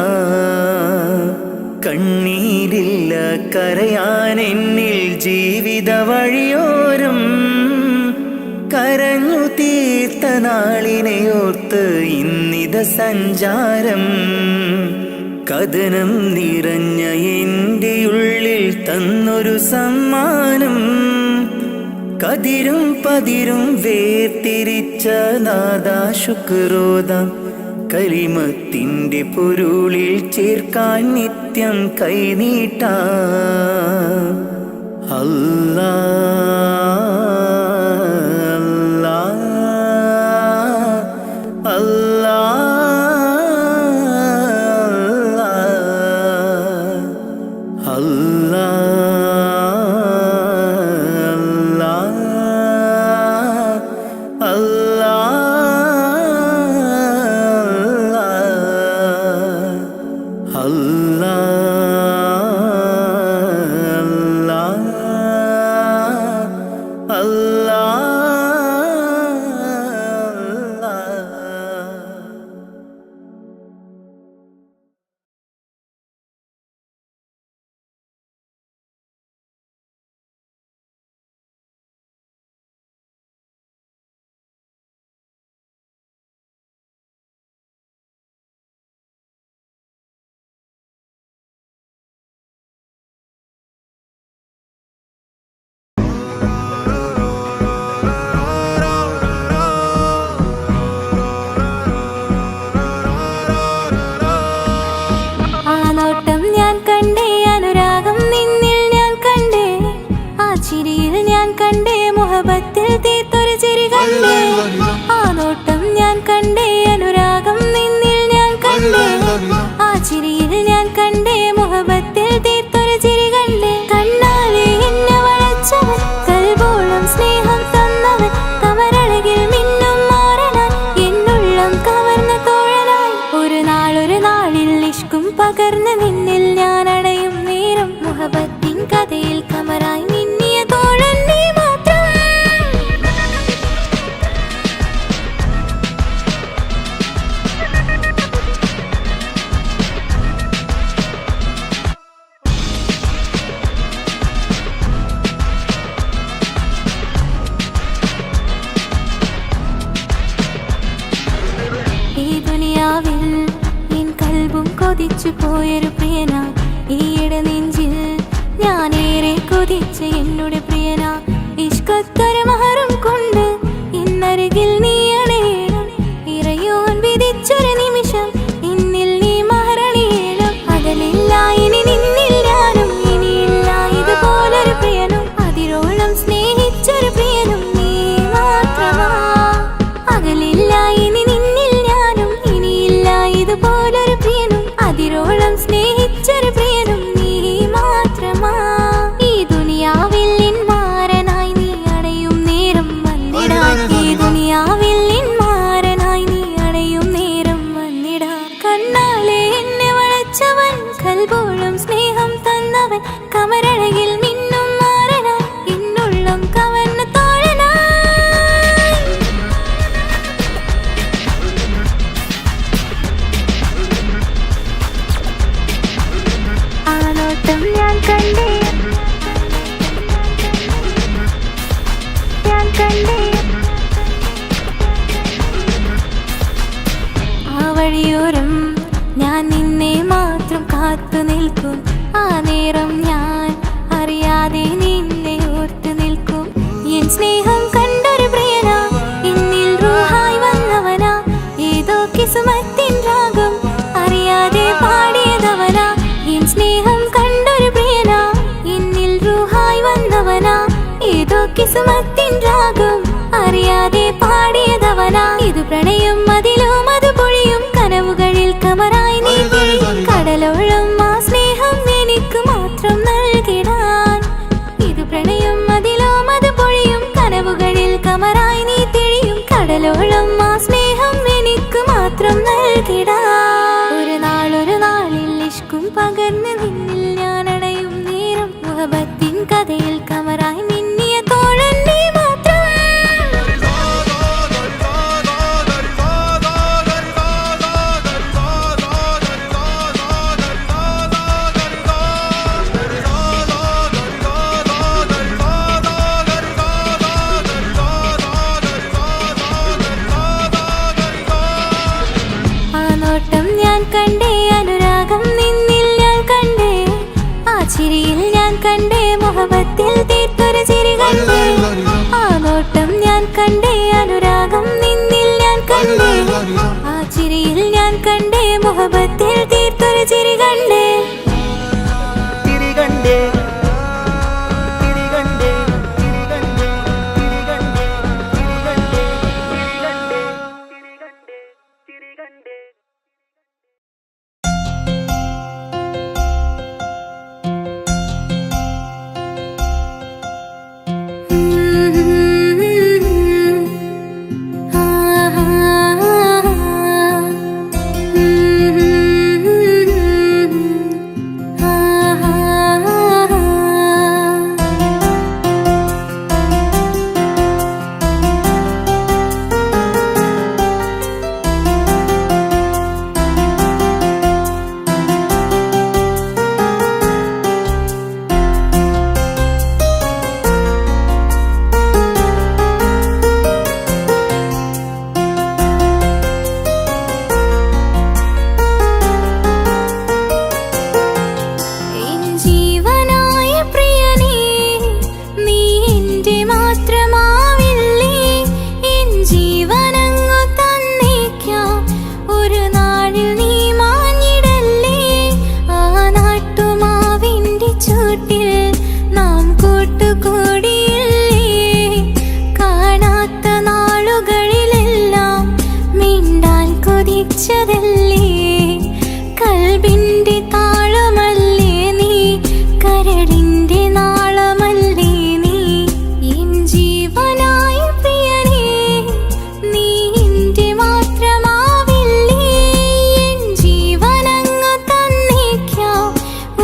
കണ്ണീരില്ല കരയാൻ എന്നിൽ ജീവിത വഴിയോരം, കരഞ്ഞു തീർത്ത നാളിനെയോർത്ത് ഇന്നിത സഞ്ചാരം. കഥനം നിറഞ്ഞ എൻ്റെ ഉള്ളിൽ തന്നൊരു സമ്മാനം, കതിരും പതിരും വേർതിരിച്ച നാദാ ശുക്രോദാം. കലിമത്തിൻ്റെ പൊരുളിൽ ചേർക്കാൻ നിത്യം കൈനീട്ടാ. അല്ലാ അല്ലാ അല്ലാ മുഹബത്തിൽ തീർത്തൊരു ചിരി കണ്ടേ, ആ നോട്ടം ഞാൻ കണ്ടേ, അനുരാഗം നിന്നിൽ ഞാൻ കണ്ടേ, ആ ചിരിയിൽ ഞാൻ കണ്ടേ, മുഹബത്തിൽ തീർത്തൊരു ചിരി കണ്ടേ. കണ്ണാലെ എന്നെ വളച്ചവൻ, കൽബോളം സ്നേഹം തന്നവൻ, കമരഴകിൽ മിന്നും മാറനാൻ, എന്നുള്ളം കവർന്ന തോഴനായി. ഒരു നാളിൽ ഇഷ്കും പകർന്ന് നിന്നിൽ ഞാൻ അടയും നേരം, മുഹബത്തിൻ കഥയിൽ കമറായി മിന്നിയ തോഴൻ നീ മാത്രം. ഈ ദുനിയാവിൽ എൻ കൽബും കൊതിച്ചു പോയൊരു പ്രിയന, ഈയിടെ നെഞ്ചിൽ ഞാനേറെ കൊതിച്ച എന്നുടെ പ്രിയന. ഇഷ്കത്തൊരു മഹറും കൊണ്ട് ഇന്നരികിൽ നീ അണയണം, ഇറയോൻ വിധിച്ചൊരു നിമിഷം എന്നിൽ നീ മഹറണിയണം. അകലില്ല ഇനി നിന്നിൽ ഞാനും, ഇനിയില്ല ഇതുപോലൊരു പ്രിയനും, അതിരോളം സ്നേഹിച്ചൊരു പ്രിയനും നീ മാത്രമാ. അകലില്ല ഇനി നിന്നിൽ ഞാനും, ഇനിയില്ല ഇതുപോലൊരു പ്രിയനും, അതിരോളം സ്നേഹിച്ചൊരു കിസുമത്തിൻ രാഗം അറിയാതെ പാടിയതവനാ. ഇത് പ്രണയം അതിലും അത് പൊഴിയും കനവുകളിൽ കമറായി നീ തെളിയും. കടലോളം ആ സ്നേഹം എനിക്ക് മാത്രം നൽകിടാൻ. ഇത് പ്രണയം അതിലും അത് പൊഴിയും കനവുകളിൽ കമറായി നീ തെളിയും. കടലോളം ആ സ്നേഹം എനിക്ക് മാത്രം നൽകിടാൻ. ഒരു നാളിൽ ഇഷ്കും പകർന്ന് നിന്നിൽ ഞാൻ അണയും നേരം മുഹബത്തിൻ കഥയിൽ കമറായി മിന്നിയ തോഴൻ നീ മാത്രം. ആ നോട്ടം ഞാൻ കണ്ടേ, അനുരാഗം നിന്നിൽ ഞാൻ കണ്ടേ, ആ ചിരിയിൽ ഞാൻ കണ്ടേ, മുഹബത്തിൽ തീർത്തൊരു ചിരി കണ്ടേ. ആ നോട്ടം ഞാൻ കണ്ടേ, അനുരാഗം നിന്നിൽ ഞാൻ കണ്ടേ, ആ ചിരിയിൽ ഞാൻ കണ്ടേ, മുഹബത്തിൽ തീർത്തൊരു ചിരി കണ്ടേ. തിരികണ്ടേ തിരികണ്ടേ തിരികണ്ടേ തിരികണ്ടേ തിരികണ്ടേ തിരികണ്ടേ തിരികണ്ടേ.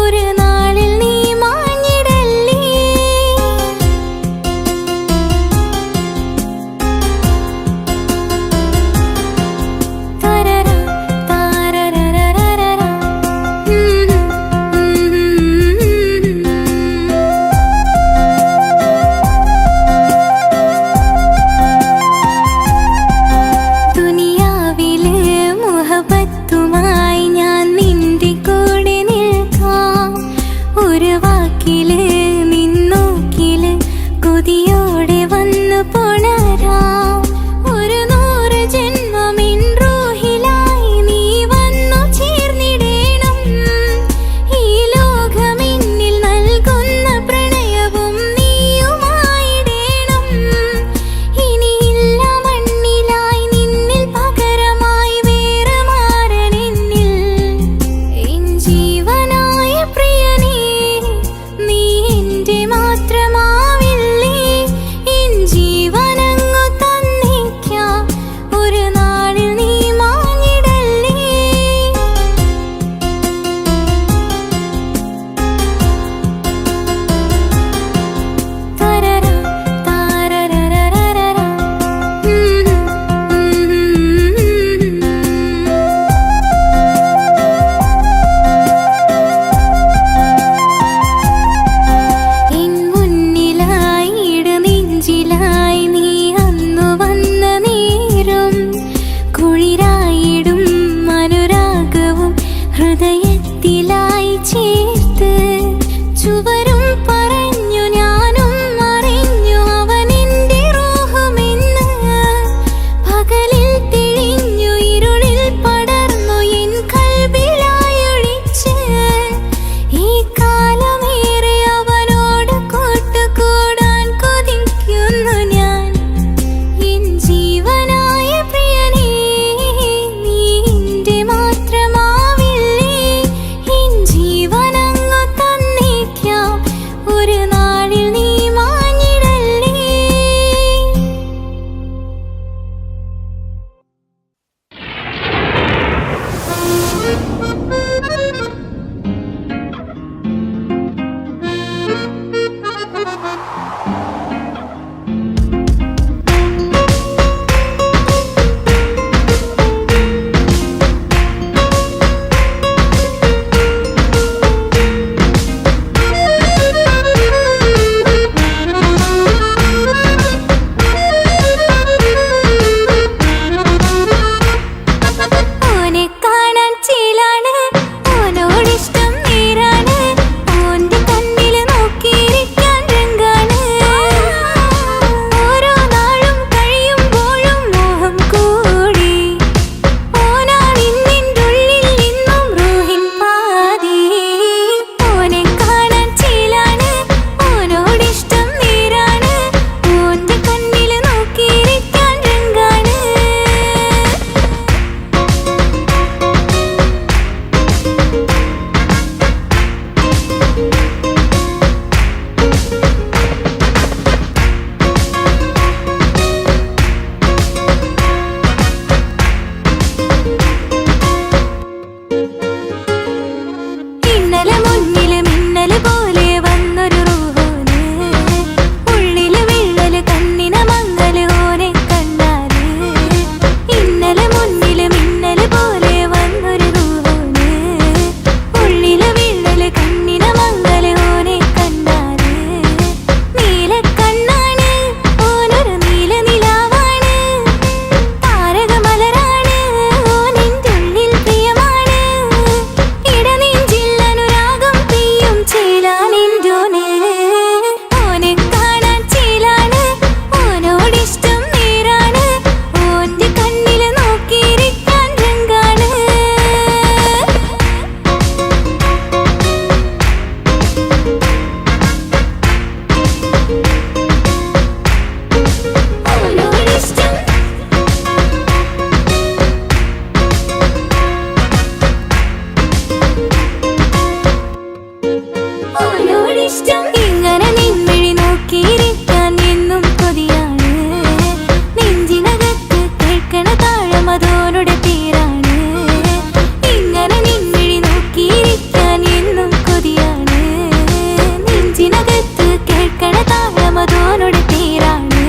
ഒരു നാളിൽ നീ മാഞ്ഞിട എന്നോടിഷ്ടം. ഇങ്ങനെ നിൻമിഴി നോക്കിയിരിക്കാൻ എന്നും കൊതിയാണ്. നെഞ്ചിനകത്ത് കേൾക്കണ താളം അതോനുടെ പേരാണ്. ഇങ്ങനെ നിൻമിഴി നോക്കിയിരിക്കാൻ എന്നും കൊതിയാണ്. നെഞ്ചിനകത്ത് കേൾക്കണ താളം അതോനുടെ പേരാണ്.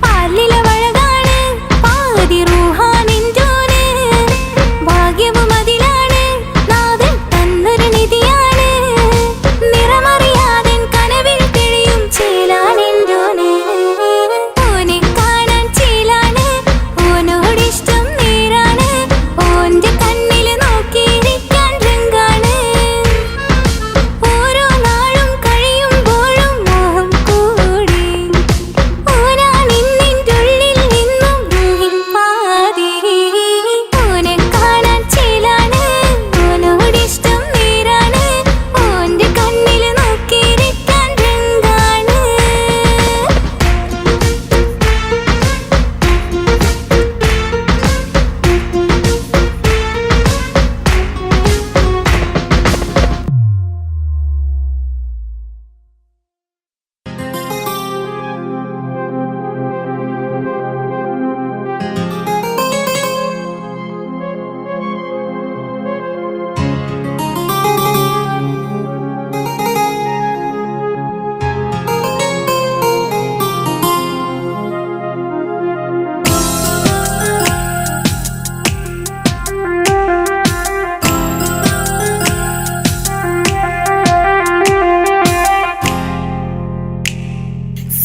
പാലിലെ വഴകാണ് പാതി റൂഹാനിൻജോന്. ഭാഗ്യവും അതിലാണ് നാഥൻ തന്നൊരു നിധിയാണ്. നിറമറിയാതൻ കനവിൽ തെളിയും ചേലാനെൻജോന്. ഓനെ കാണാൻ ചേലാണ്, ഓനോടിഷ്ടം നേരാണ്. ഓന്റെ കണ്ണില് നോക്കിയിരിക്കാൻ രംഗാണ്. ഓരോ നാളും കഴിയുമ്പോഴും മോഹം കൂടി. ഓനാ നിന്നിൻ്റുള്ളിൽ നിന്നും റൂഹിൻ പാതി. ഓനെ കാണാൻ ചേലാണ്, ഓനോടിഷ്ടം നേരാണ്. ഓന്റെ കണ്ണില് നോക്കിയിരിക്കാൻ രംഗാണ്.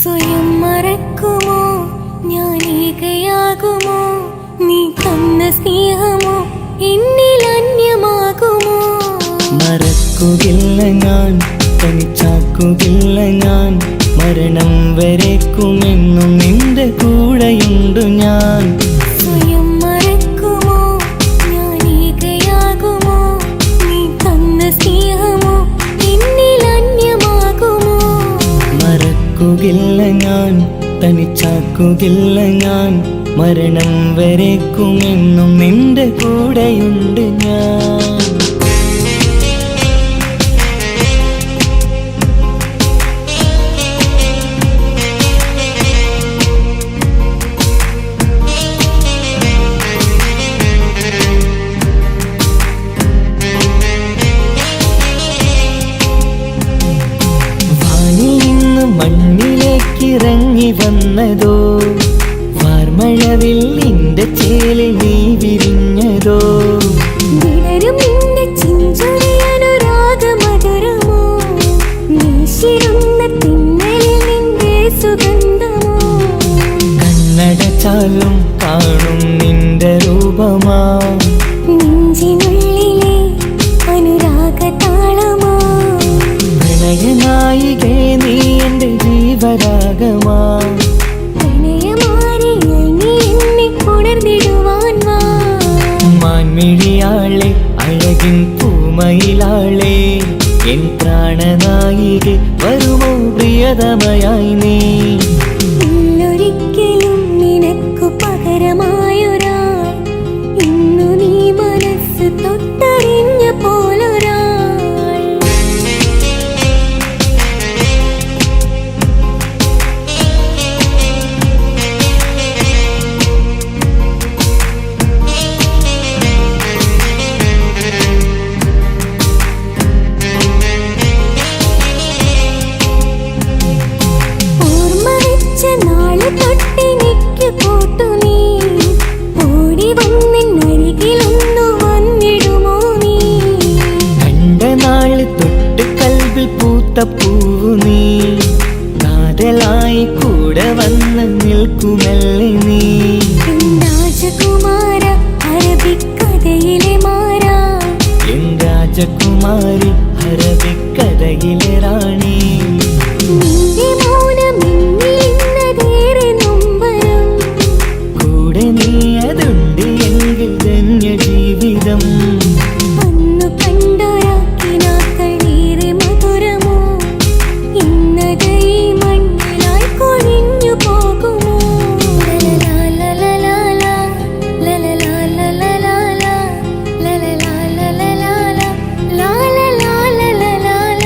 സ്വയം മറക്കുമോ ഞാൻ ഏകയാകുമോ? നീ തന്ന സ്നേഹമോ എന്നിൽ അന്യമാകുമോ? മറക്കുകയില്ല ഞാൻ, തനിച്ചാക്കുകയില്ല ഞാൻ. മരണം വരേക്കുമെന്നും നിന്റെ കൂടെയുണ്ട് ഞാൻ. സ്വയം മറക്കുമോ ഞാൻ ഏകയാകുമോ? നീ തന്ന സ്നേഹമോ എന്നിൽ അന്യമാകുമോ? മറക്കുകയില്ല ഞാൻ, തനിച്ചാക്കുകയില്ല ഞാൻ. മരണം വരേക്കുമെന്നും നിന്റെ കൂടെയുണ്ട് ഞാൻ. വാനിൽ നിന്ന് മണ്ണിലേക്കിറങ്ങി വന്നതോ, വാർമഴവിൽ നിന്റെ ചേലിൽ നീ വിരിഞ്ഞതോ. വിടരും നിന്റെ ചിഞ്ചുരിയനുരാഗമധുരമോ? വീശിരുന്ന തിന്നലിൽ നിന്റെ സുഗന്ധമോ? കണ്ണടച്ചാലും കാണും നിന്റെ രൂപമാ. നെഞ്ചിനുള്ളിലെ അനുരാഗതാളമോ? പ്രണയനായികേ നീ എന്റെ ജീവരാഗമാ. പ്രണയമാരിയിൽ നീ എന്നെ ഉണർന്നിടുവാൻ വാ. മാൻമിഴിയാളെ അഴകിൻ പൂമയിലാളെ, എൻ പ്രാണനായികെ വരുമോ പ്രിയതമയായി നീ. ഇന്നൊരിക്കലും നിനക്കു പകരമായൊരാൾ, ഇന്നു നീ മനസ്സ് തൊട്ടറിഞ്ഞ പോലൊരാൾ. ഓർമ്മ വെച്ച നാള് തൊട്ടെനിക്ക് കൂട്ടു നീ. ഓടി വന്നെന്നരികിലൊന്നു വന്നിടുമോ നീ? കണ്ട നാള് തൊട്ട് കൽവിൽ പൂത്ത പൂവു നീ. കാതലായി കൂടെ വന്ന് നിൽക്കുമല്ലേ നീ. എൻ രാജകുമാര അറബിക്കഥയിലെ മാറാ. എൻ രാജകുമാരി അറബിക്കഥയിലെ റാണി. നിന്റെ മൗനം എന്നിലിന്നതേറെ നൊമ്പരം. കൂടെ നീ അതുണ്ട് എങ്കിൽ ധന്യ ജീവിതം. അന്നു കണ്ടൊരാക്കിനാക്കളേറെ മധുരമോ? ഇന്നത് ഈ മണ്ണിലായി കൊഴിഞ്ഞു പോകുമോ? ലലലാലലലാല, ലലലാലലലാല, ലലലാലലലാല, ലാലലാലലലാല.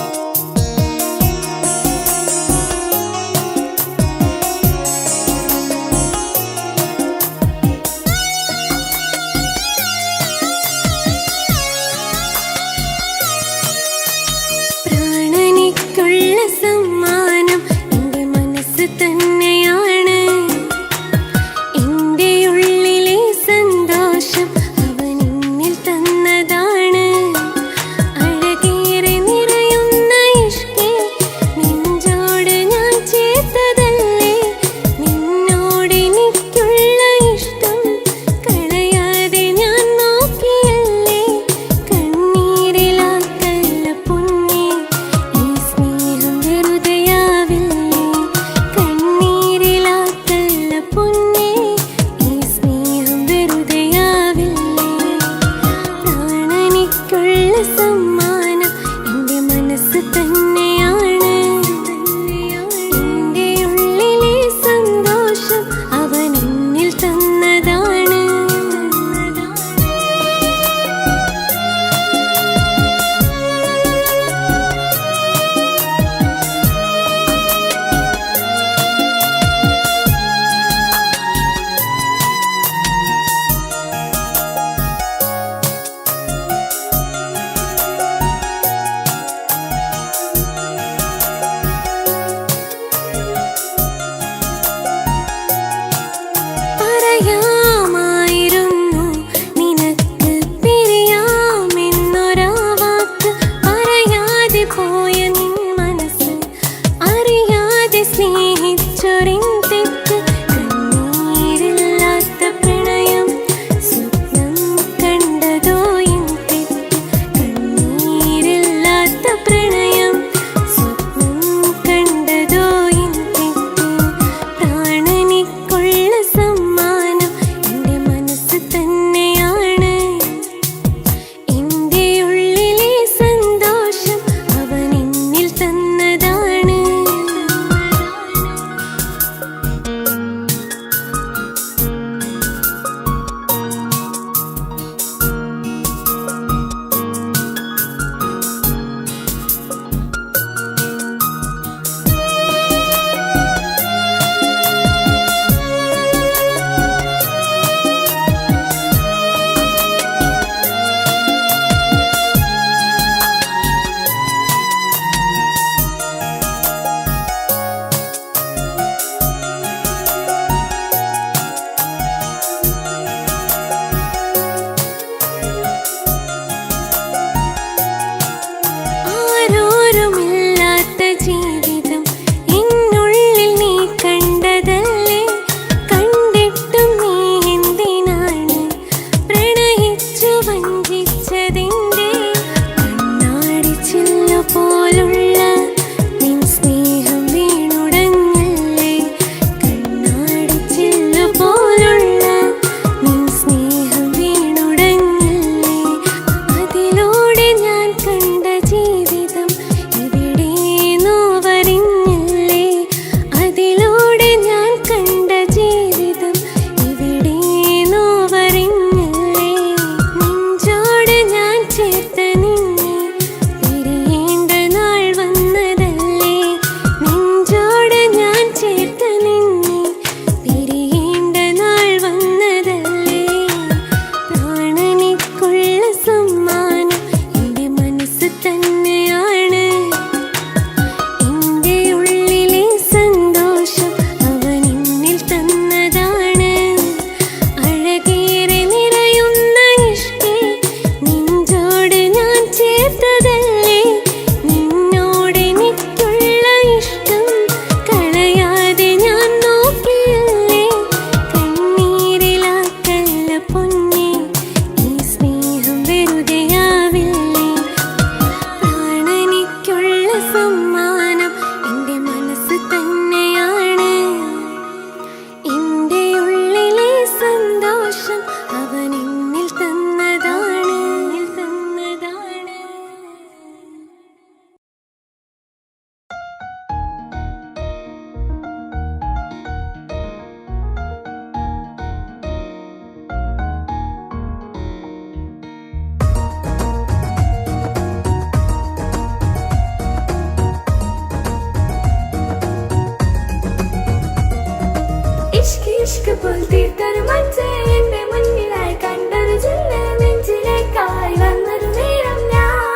പോൽ തീർത്തൊരു മഞ്ച് എന്റെ മുന്നിലായി കണ്ടൊരു ജില്ല് നെഞ്ചിലേക്കായി വന്നൊരു നേരം ഞാൻ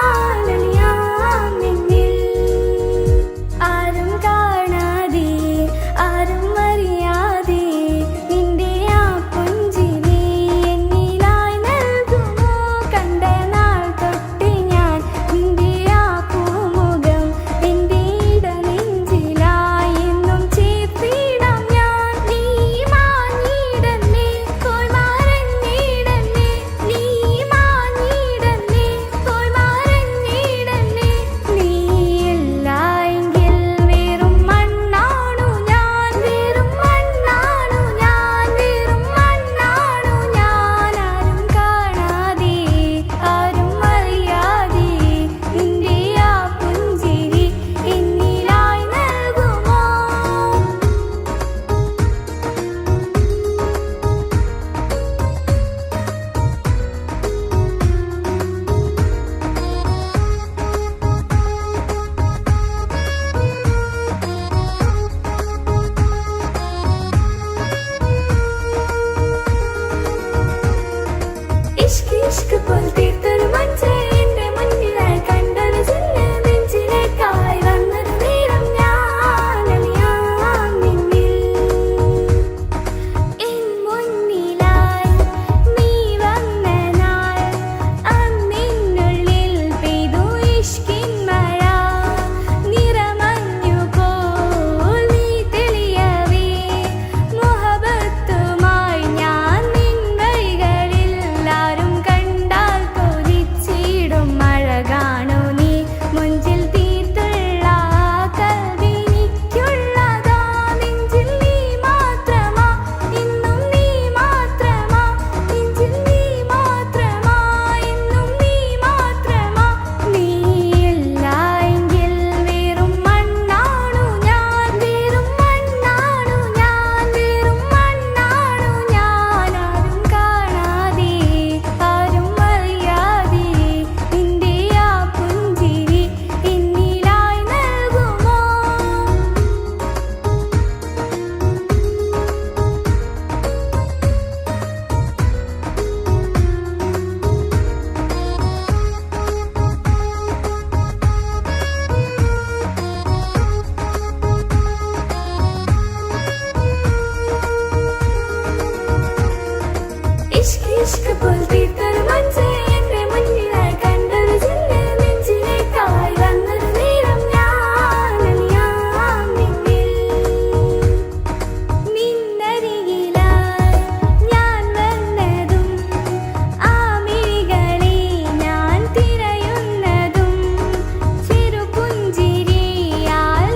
അലിയാം നിന്നിൽ. ആരും കാണാതെ ആരും അറിയാതെ നിന്റെ ആ പുഞ്ചിരി എന്നിലായി നൽകുമോ? കണ്ട നാൾ തൊട്ട് ഞാൻ നിന്റെ ആ പൂമുഖം എന്റെ ഇടനെഞ്ചിലായി എന്നും ചേർത്തിടാം ഞാൻ. നീ മാഞ്ഞിടന്നേ പോയി മറഞ്ഞിടന്നേ, നീ മാഞ്ഞിടന്നേ പോയി മറഞ്ഞിടന്നേ. നീയില്ല എങ്കിൽ വെറും മണ്ണാണു ഞാൻ, വെറും മണ്ണാണു ഞാൻ, വെറും മണ്ണാണു ഞാൻ. ആരും കാണാതെ ആരും അറിയാതെ നിന്റെ ആ പുഞ്ചിരി എന്നിലായി നൽകുമോ? ഇഷ്ക് ഇഷ്ക് പോൽ തീർത്തൊരു മഞ്ച് എന്റെ മുന്നിലായി കണ്ടൊരു ജില്ല് നെഞ്ചിലേക്കായി വന്നൊരു നേരം ഞാൻ അലിയാം നിന്നിൽ. എൻ മുന്നിലായി നീ വന്ന നാൾ അന്നിനുള്ളിൽ പെയ്തു ഇഷ്കിൻ മഴ. നിറമഞ്ഞു പോൽ നീ തെളിയവേ മുഹബത്തുമായി ഞാൻ നിൻ വഴികളിൽ. ആരും കണ്ടാൽ കൊതിച്ചിടും അഴകാണു നീ മുഞ്ചിൽ തീർത്തുള്ള കൽവിനിക്കുള്ളതാ. നെഞ്ചിൽ നീ മാത്രമാ ഇന്നും നീ മാത്രമാ, നെഞ്ചിൽ നീ മാത്രമാ ഇന്നും നീ മാത്രമാ. നീയില്ല എങ്കിൽ വെറും മണ്ണാണു ഞാൻ, വെറും മണ്ണാണു ഞാൻ, വെറും മണ്ണാണു ഞാൻ. ആരും കാണാതെ ആരും അറിയാതെ നിന്റെ ആ പുഞ്ചിരി എന്നിലായി നൽകുമോ? ഇഷ്ക് ഇഷ്ക് പോൽ തീർത്തൊരു മഞ്ച് എന്റെ മുന്നിലായി കണ്ടൊരു ജില്ല് നെഞ്ചിലേക്കായി വന്നൊരു നേരം ഞാൻ അലിയാം നിന്നിൽ. നിന്നരികിലായി ഞാൻ വന്നതും ആ മിഴികളെ ഞാൻ തിരയുന്നതും ചെറുപുഞ്ചിരിയാൽ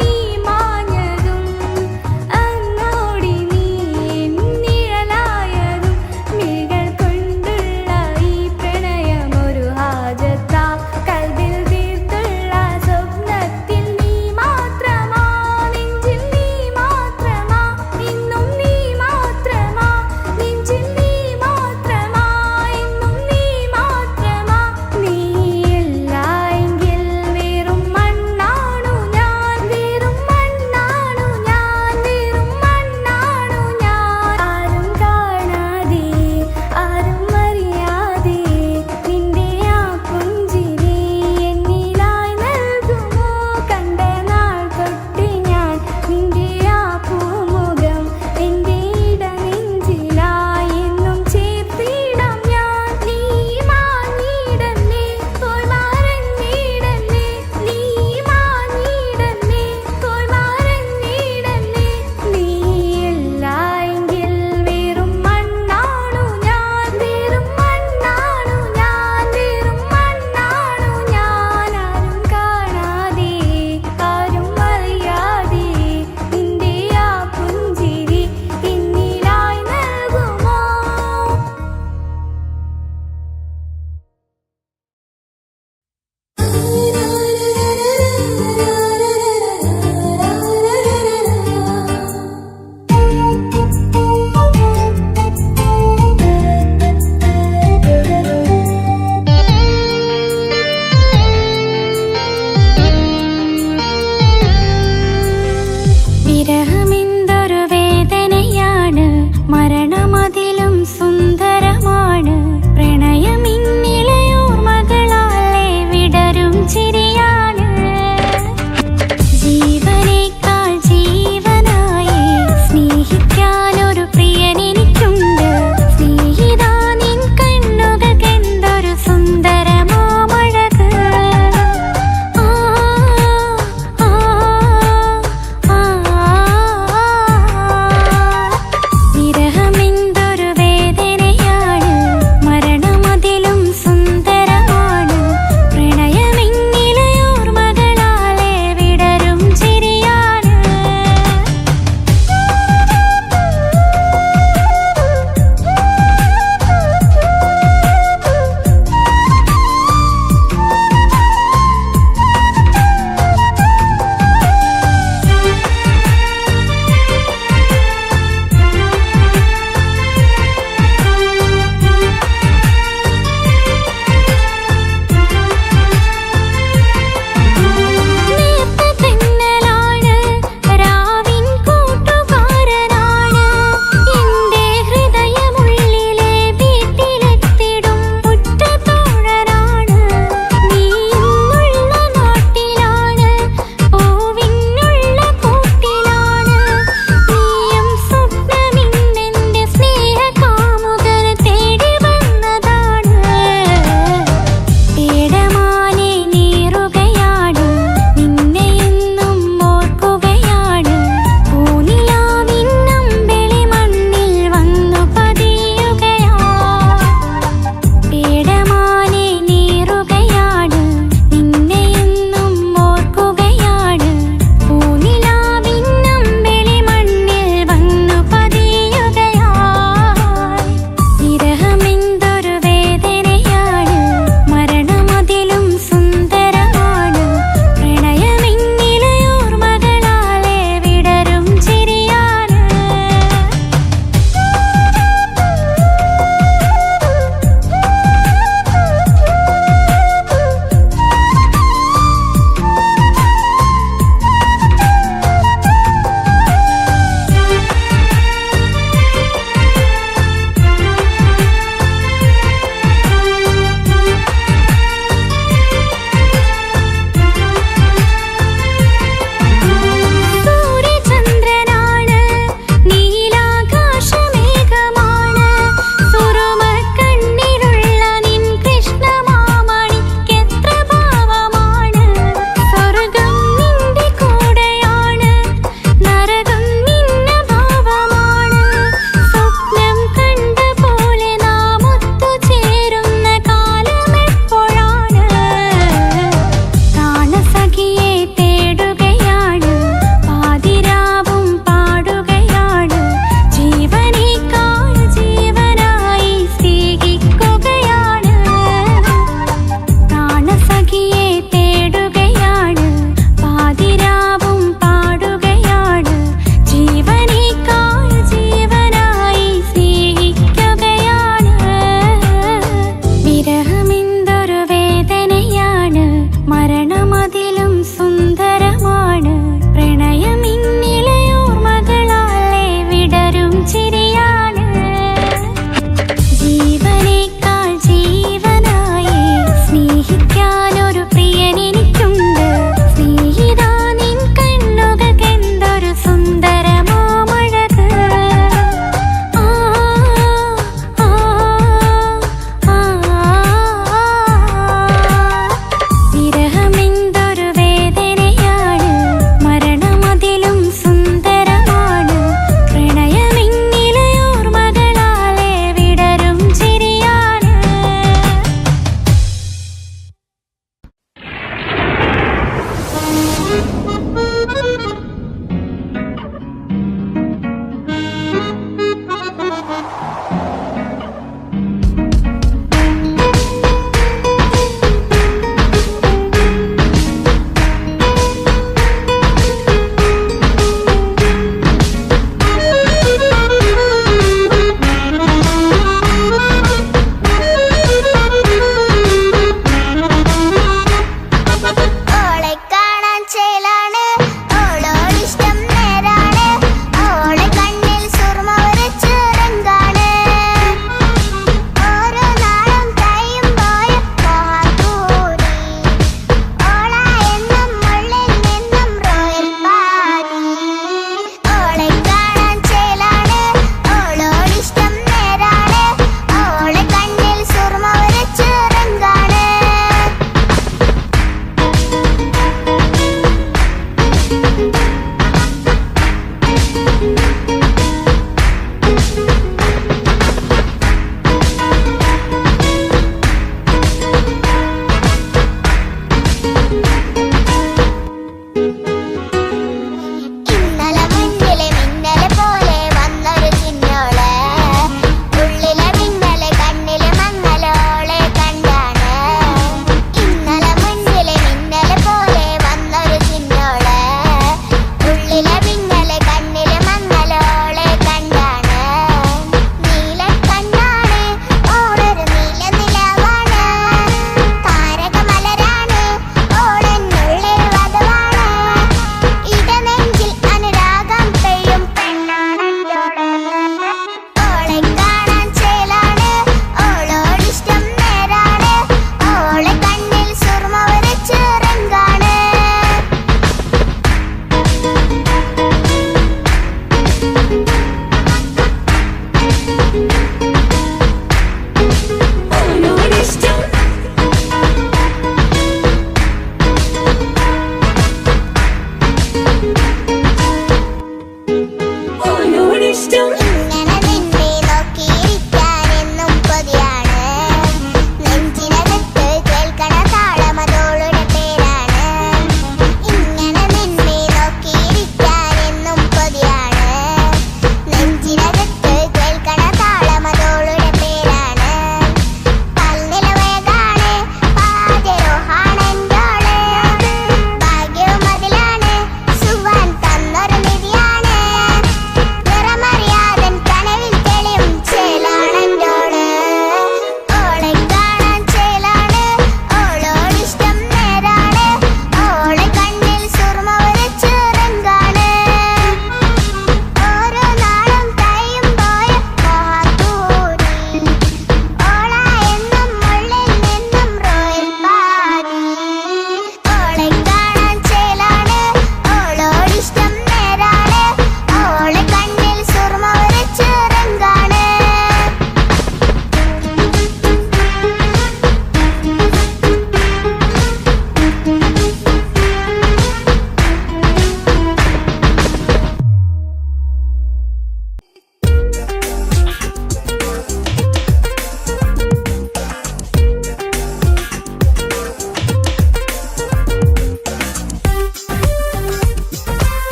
നീ മാഞ്ഞതും അന്നോടി നീ നിഴലായതും മിഴികൾ കൊണ്ടുള്ള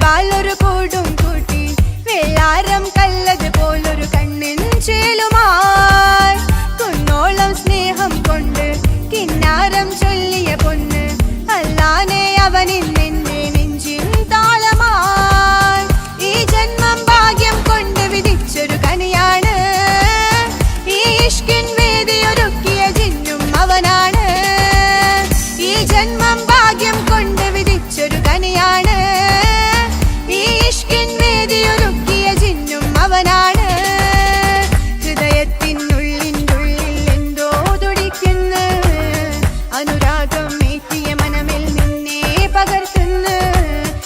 വാളൊരു കൂടും കൂട്ടി വെള്ളാരം കല്ലത് പോലൊരു കണ്ണിൻ ചേലുമായി കുന്നോളം സ്നേഹം കൊണ്ട് കിന്നാരം ചൊല്ലിയ പൊന്ന് അല്ലാനെ അവനിന്നെന്റെ നെഞ്ചിൻ താളമായി ഈ ജന്മം ഭാഗ്യം കൊണ്ട് വിധിച്ചൊരു കനിയാണ് ഈ ഇഷ്കിൻ വേദിയൊരുക്കിയ ജിന്നും അവനാണ് ഈ ജന്മം ഭാഗ്യം കൊണ്ട് വിധിച്ചൊരു കനിയാണ് ഈ ഇഷ്കിൻ വേദിയൊരുക്കിയ ജിന്നും അവനാണ് ഹൃദയത്തിനുള്ളിനുള്ളിൽ എന്തോ തുടിക്കുന്നു അനുരാഗം ഏറ്റിയ മനമിൽ നിന്നെ പകർത്തുന്നു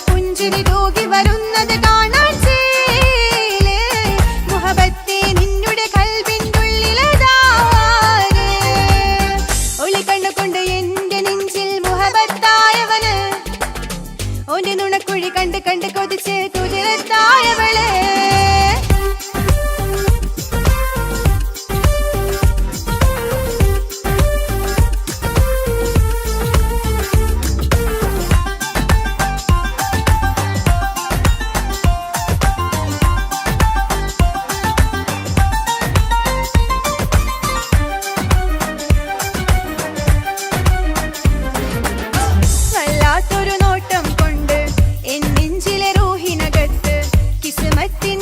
പുഞ്ചിരി തൂകി വരുന്നത് കാണാൻ ചേലേ മുഹബത്തെ നിന്നുടെ കൽബിനുള്ളിലതാര് ഒളി കണ്ണുകൊണ്ട് എന്റെ നെഞ്ചിൽ മുഹബത്തായവന് ഓന്റെ നുണക്കുഴി കണ്ട് കണ്ട് കൊതിച്ച് കുതിരത്തായവളെ വല്ലാത്തൊരു നോട്ടം കൊണ്ട് എൻ നെഞ്ചിലെ റൂഹിനകത്ത് കിസ്മത്തിൻ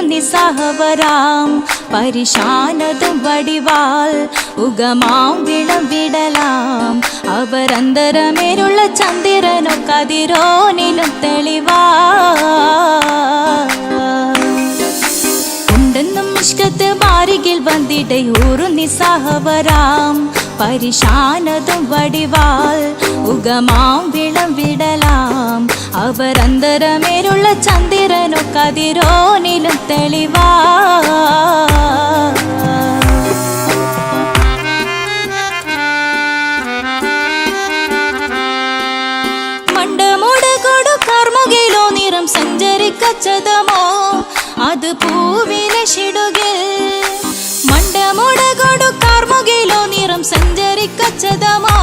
നിസാഹവരാം പരിശാനതും വടിവാൽ ഉഗമാം വിളവിടലാം അവരന്തരമേലുള്ള ചന്ദ്രനോ കതിരോനിലും തെളിവാ ഉണ്ടെന്നും ഇഷ്കത്ത് ബാരികിൽ വന്നിടയൂറു നിസാഹവരാം പരിശാനതും വടിവാൽ ഉഗമാം വിളവിടലാം അവരന്തരമേലുള്ള ചന്ദ്രനോ കതിരോനിലും തെളിവാ മണ്ടമുടകൊടു കർമുകിലോ നിറം സഞ്ചരിക്കച്ചതമോ അത് പൂവിലെ ഷിടുകിൽ മണ്ടമുടകൊടു കർമുകിലോ നിറം സഞ്ചരിക്കച്ചതമോ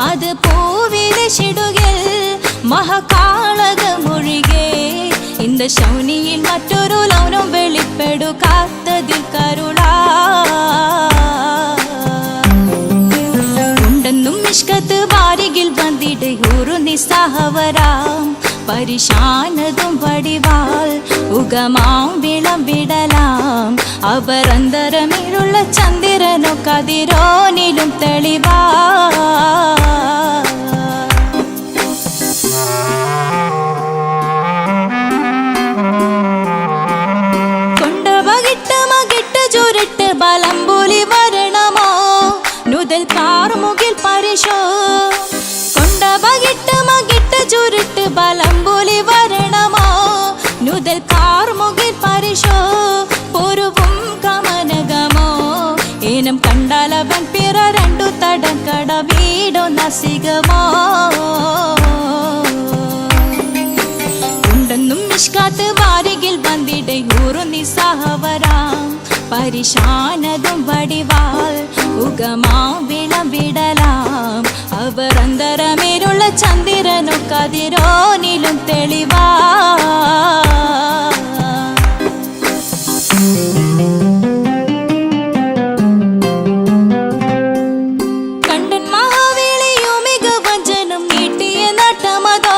അത് പൂവിലെ ഷിടുകിൽ മഹകാളകമൊഴികെ இந்த ശൗനിയിൽ മറ്റൊരു ലൗനം വെളിപ്പെടു കാത്തതിൽ കരുളാ ഉണ്ടെന്നും ഇഷ്കത്ത് വാരികിൽ വന്നിടയൂറു നിസാഹവരാം പരിശാനതും വടിവാൽ ഉഗമാം വിളവിടലാം അവരന്തരമിലുള്ള ചന്ദ്രനോ കതിരോനിലും തെളിവാ ചുരുട്ട് ബലംബുലി വരണമോ നുതൽ കാർമുകിൽ പരിശോ കൊണ്ടപകിട്ട് മകിട്ട് ചുരുട്ട് ബലംബുലി വരണമോ നുതൽ കാർമുകിൽ പരിശോ പൊരുവും കമനകമോ ഏനം കണ്ടാലവൻ പിറ രണ്ടു തടങ്കട വീടോ നസികമോ ഉണ്ടെന്നും ഇഷ്കാത്ത് വാരികിൽ വന്നിടയൂറു നിസാഹവരാം പരിശാനതും വടിവാൽ ഉഗമാം വിളവിടലാം അവരന്തരമേലുള്ള ചന്ദ്രനോ കതിരോനിലും തെളിവാ കണ്ടൻ മഹാവേളിയോ മികവഞ്ചനം നീട്ടിയ നട്ടമതോ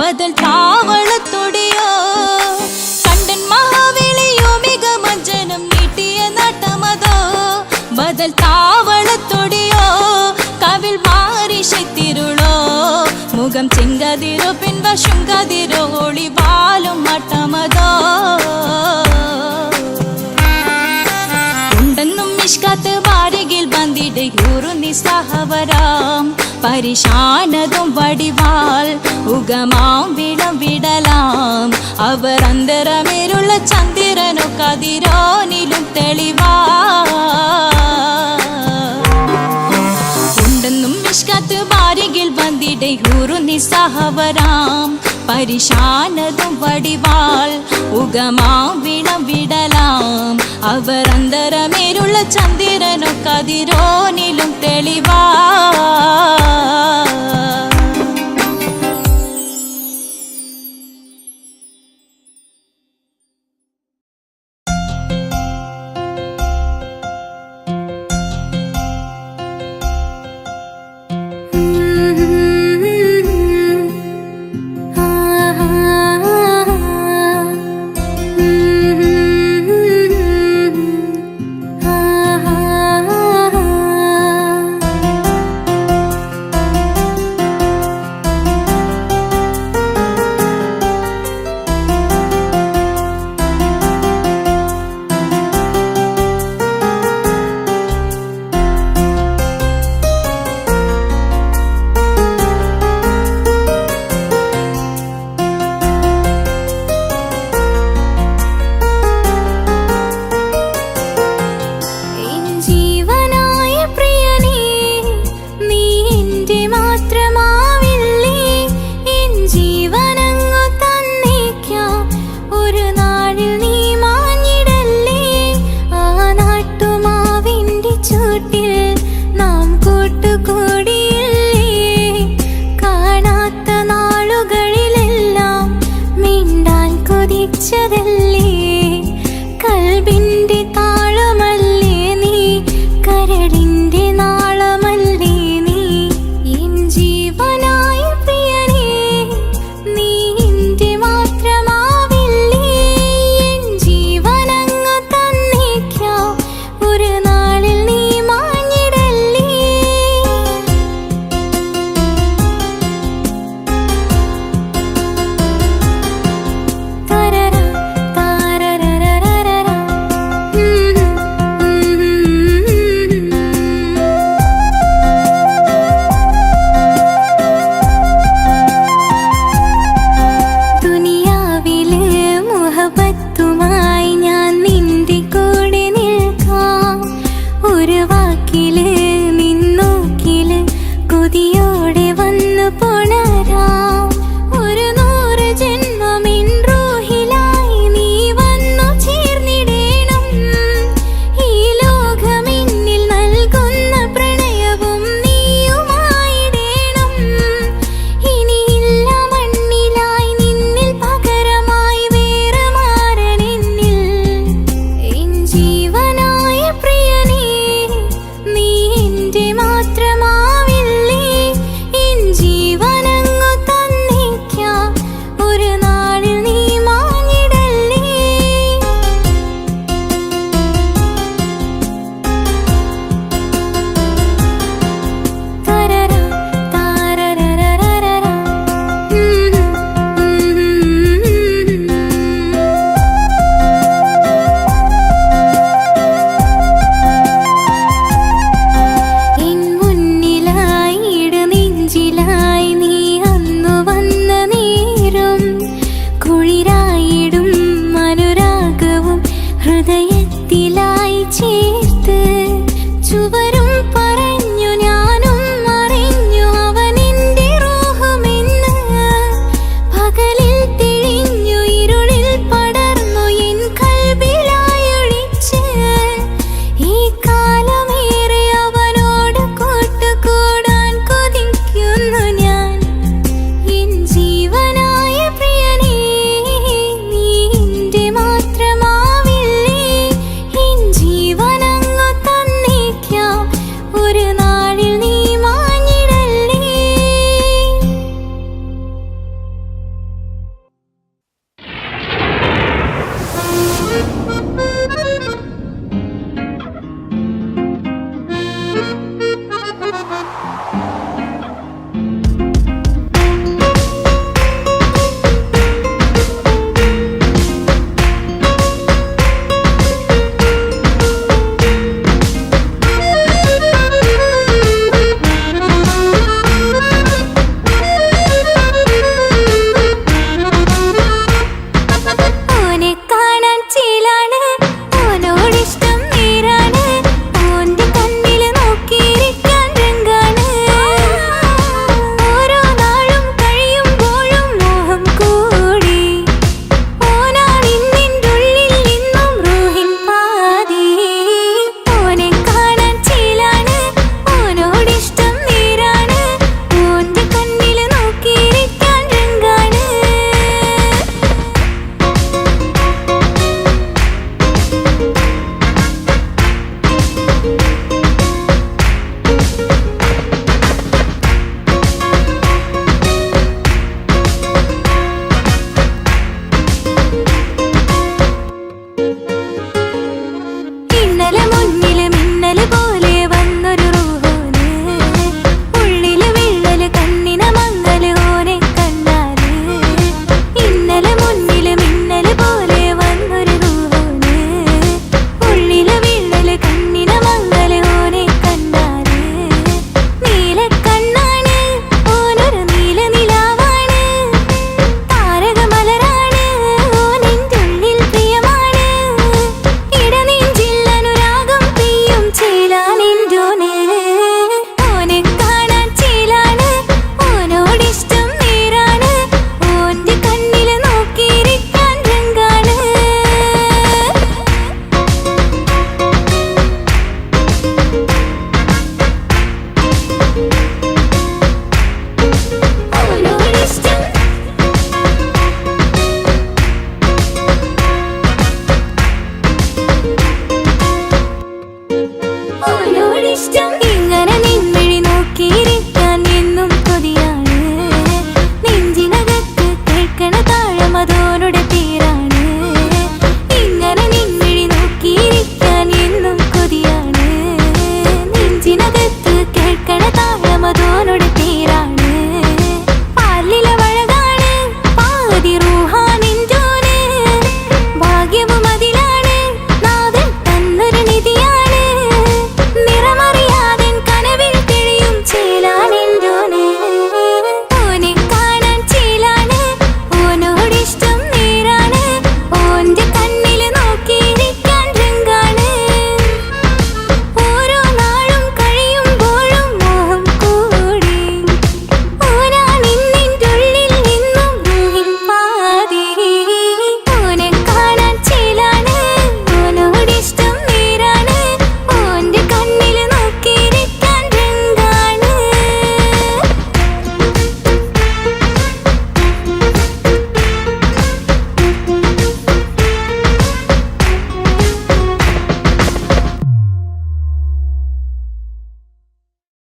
ബദൽ താവളത്തൊടിയോ കണ്ടൻ മഹാവേളിയോ മികവഞ്ചനം നീട്ടിയ നട്ടമതോ ബദൽ താവളത്തൊടിയോ കവിൽ മാറിശത്തിരുളോ മുഖം ചെങ്കതിരോ പിൻവശം കതിരോ ഒളിവാലും മട്ടമതോ ഉണ്ടെന്നും ഇഷ്കത്ത് വാരികിൽ വന്നിടയൂറു നിസാഹവരാം പരിശാനതും വടിവാൽ ഉഗമാം വിളവിടലാം അവർ നിസ്സഹവരാം പരിശാനതും വടിവാൾ ഉഗമാവിണം വിടലാം അവർ അന്തരമേരുള്ള ചന്ദ്രനോ കതിരോനിലും തെളിവാ